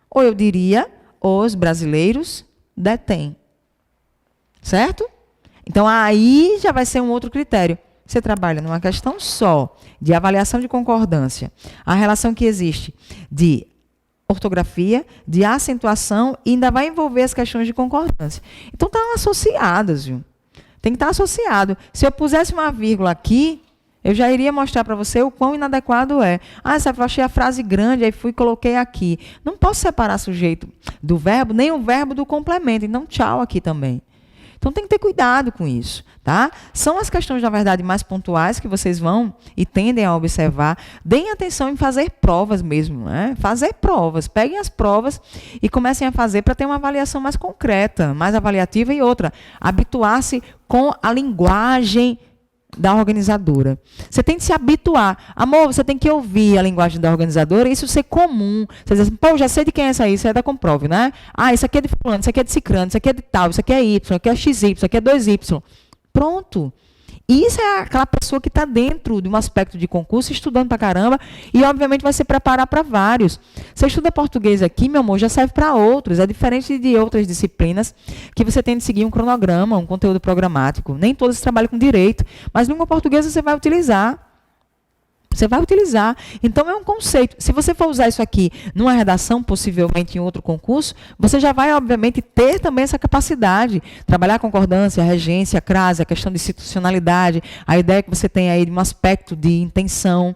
ou eu diria, os brasileiros detêm. Certo? Então, aí já vai ser um outro critério. Você trabalha numa questão só de avaliação de concordância. A relação que existe de ortografia, de acentuação e ainda vai envolver as questões de concordância. Então, estão associadas, viu? Tem que estar associado. Se eu pusesse uma vírgula aqui, eu já iria mostrar para você o quão inadequado é. Eu achei a frase grande, aí fui e coloquei aqui. Não posso separar sujeito do verbo, nem o verbo do complemento. Então, tchau aqui também. Então, tem que ter cuidado com isso, tá? São as questões, na verdade, mais pontuais que vocês vão e tendem a observar. Deem atenção em fazer provas mesmo, né? Fazer provas. Peguem as provas e comecem a fazer para ter uma avaliação mais concreta, mais avaliativa e outra. Habituar-se com a linguagem da organizadora. Você tem que se habituar. Amor, você tem que ouvir a linguagem da organizadora e isso ser comum. Você diz assim, pô, já sei de quem é essa aí, isso é da Comprove, né? Isso aqui é de fulano, isso aqui é de cicrano, isso aqui é de tal, isso aqui é Y, isso aqui é XY, isso aqui é 2Y. Pronto. Isso é aquela pessoa que está dentro de um aspecto de concurso, estudando pra caramba, e obviamente vai se preparar para vários. Você estuda português aqui, meu amor, já serve para outros. É diferente de outras disciplinas que você tem de seguir um cronograma, um conteúdo programático. Nem todos trabalham com direito, mas língua portuguesa você vai utilizar. Você vai utilizar. Então, é um conceito. Se você for usar isso aqui numa redação, possivelmente em outro concurso, você já vai, obviamente, ter também essa capacidade. Trabalhar a concordância, a regência, a crase, a questão de institucionalidade, a ideia que você tem aí de um aspecto de intenção,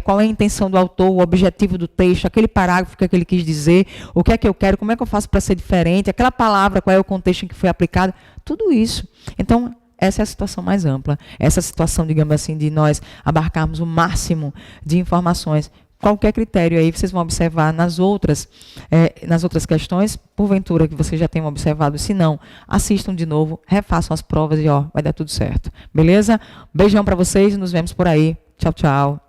qual é a intenção do autor, o objetivo do texto, aquele parágrafo que ele quis dizer, o que é que eu quero, como é que eu faço para ser diferente, aquela palavra, qual é o contexto em que foi aplicado, tudo isso. Então, essa é a situação mais ampla. Essa situação, digamos assim, de nós abarcarmos o máximo de informações. Qualquer critério aí, vocês vão observar nas outras questões, porventura que vocês já tenham observado. Se não, assistam de novo, refaçam as provas e vai dar tudo certo. Beleza? Beijão para vocês, nos vemos por aí. Tchau, tchau.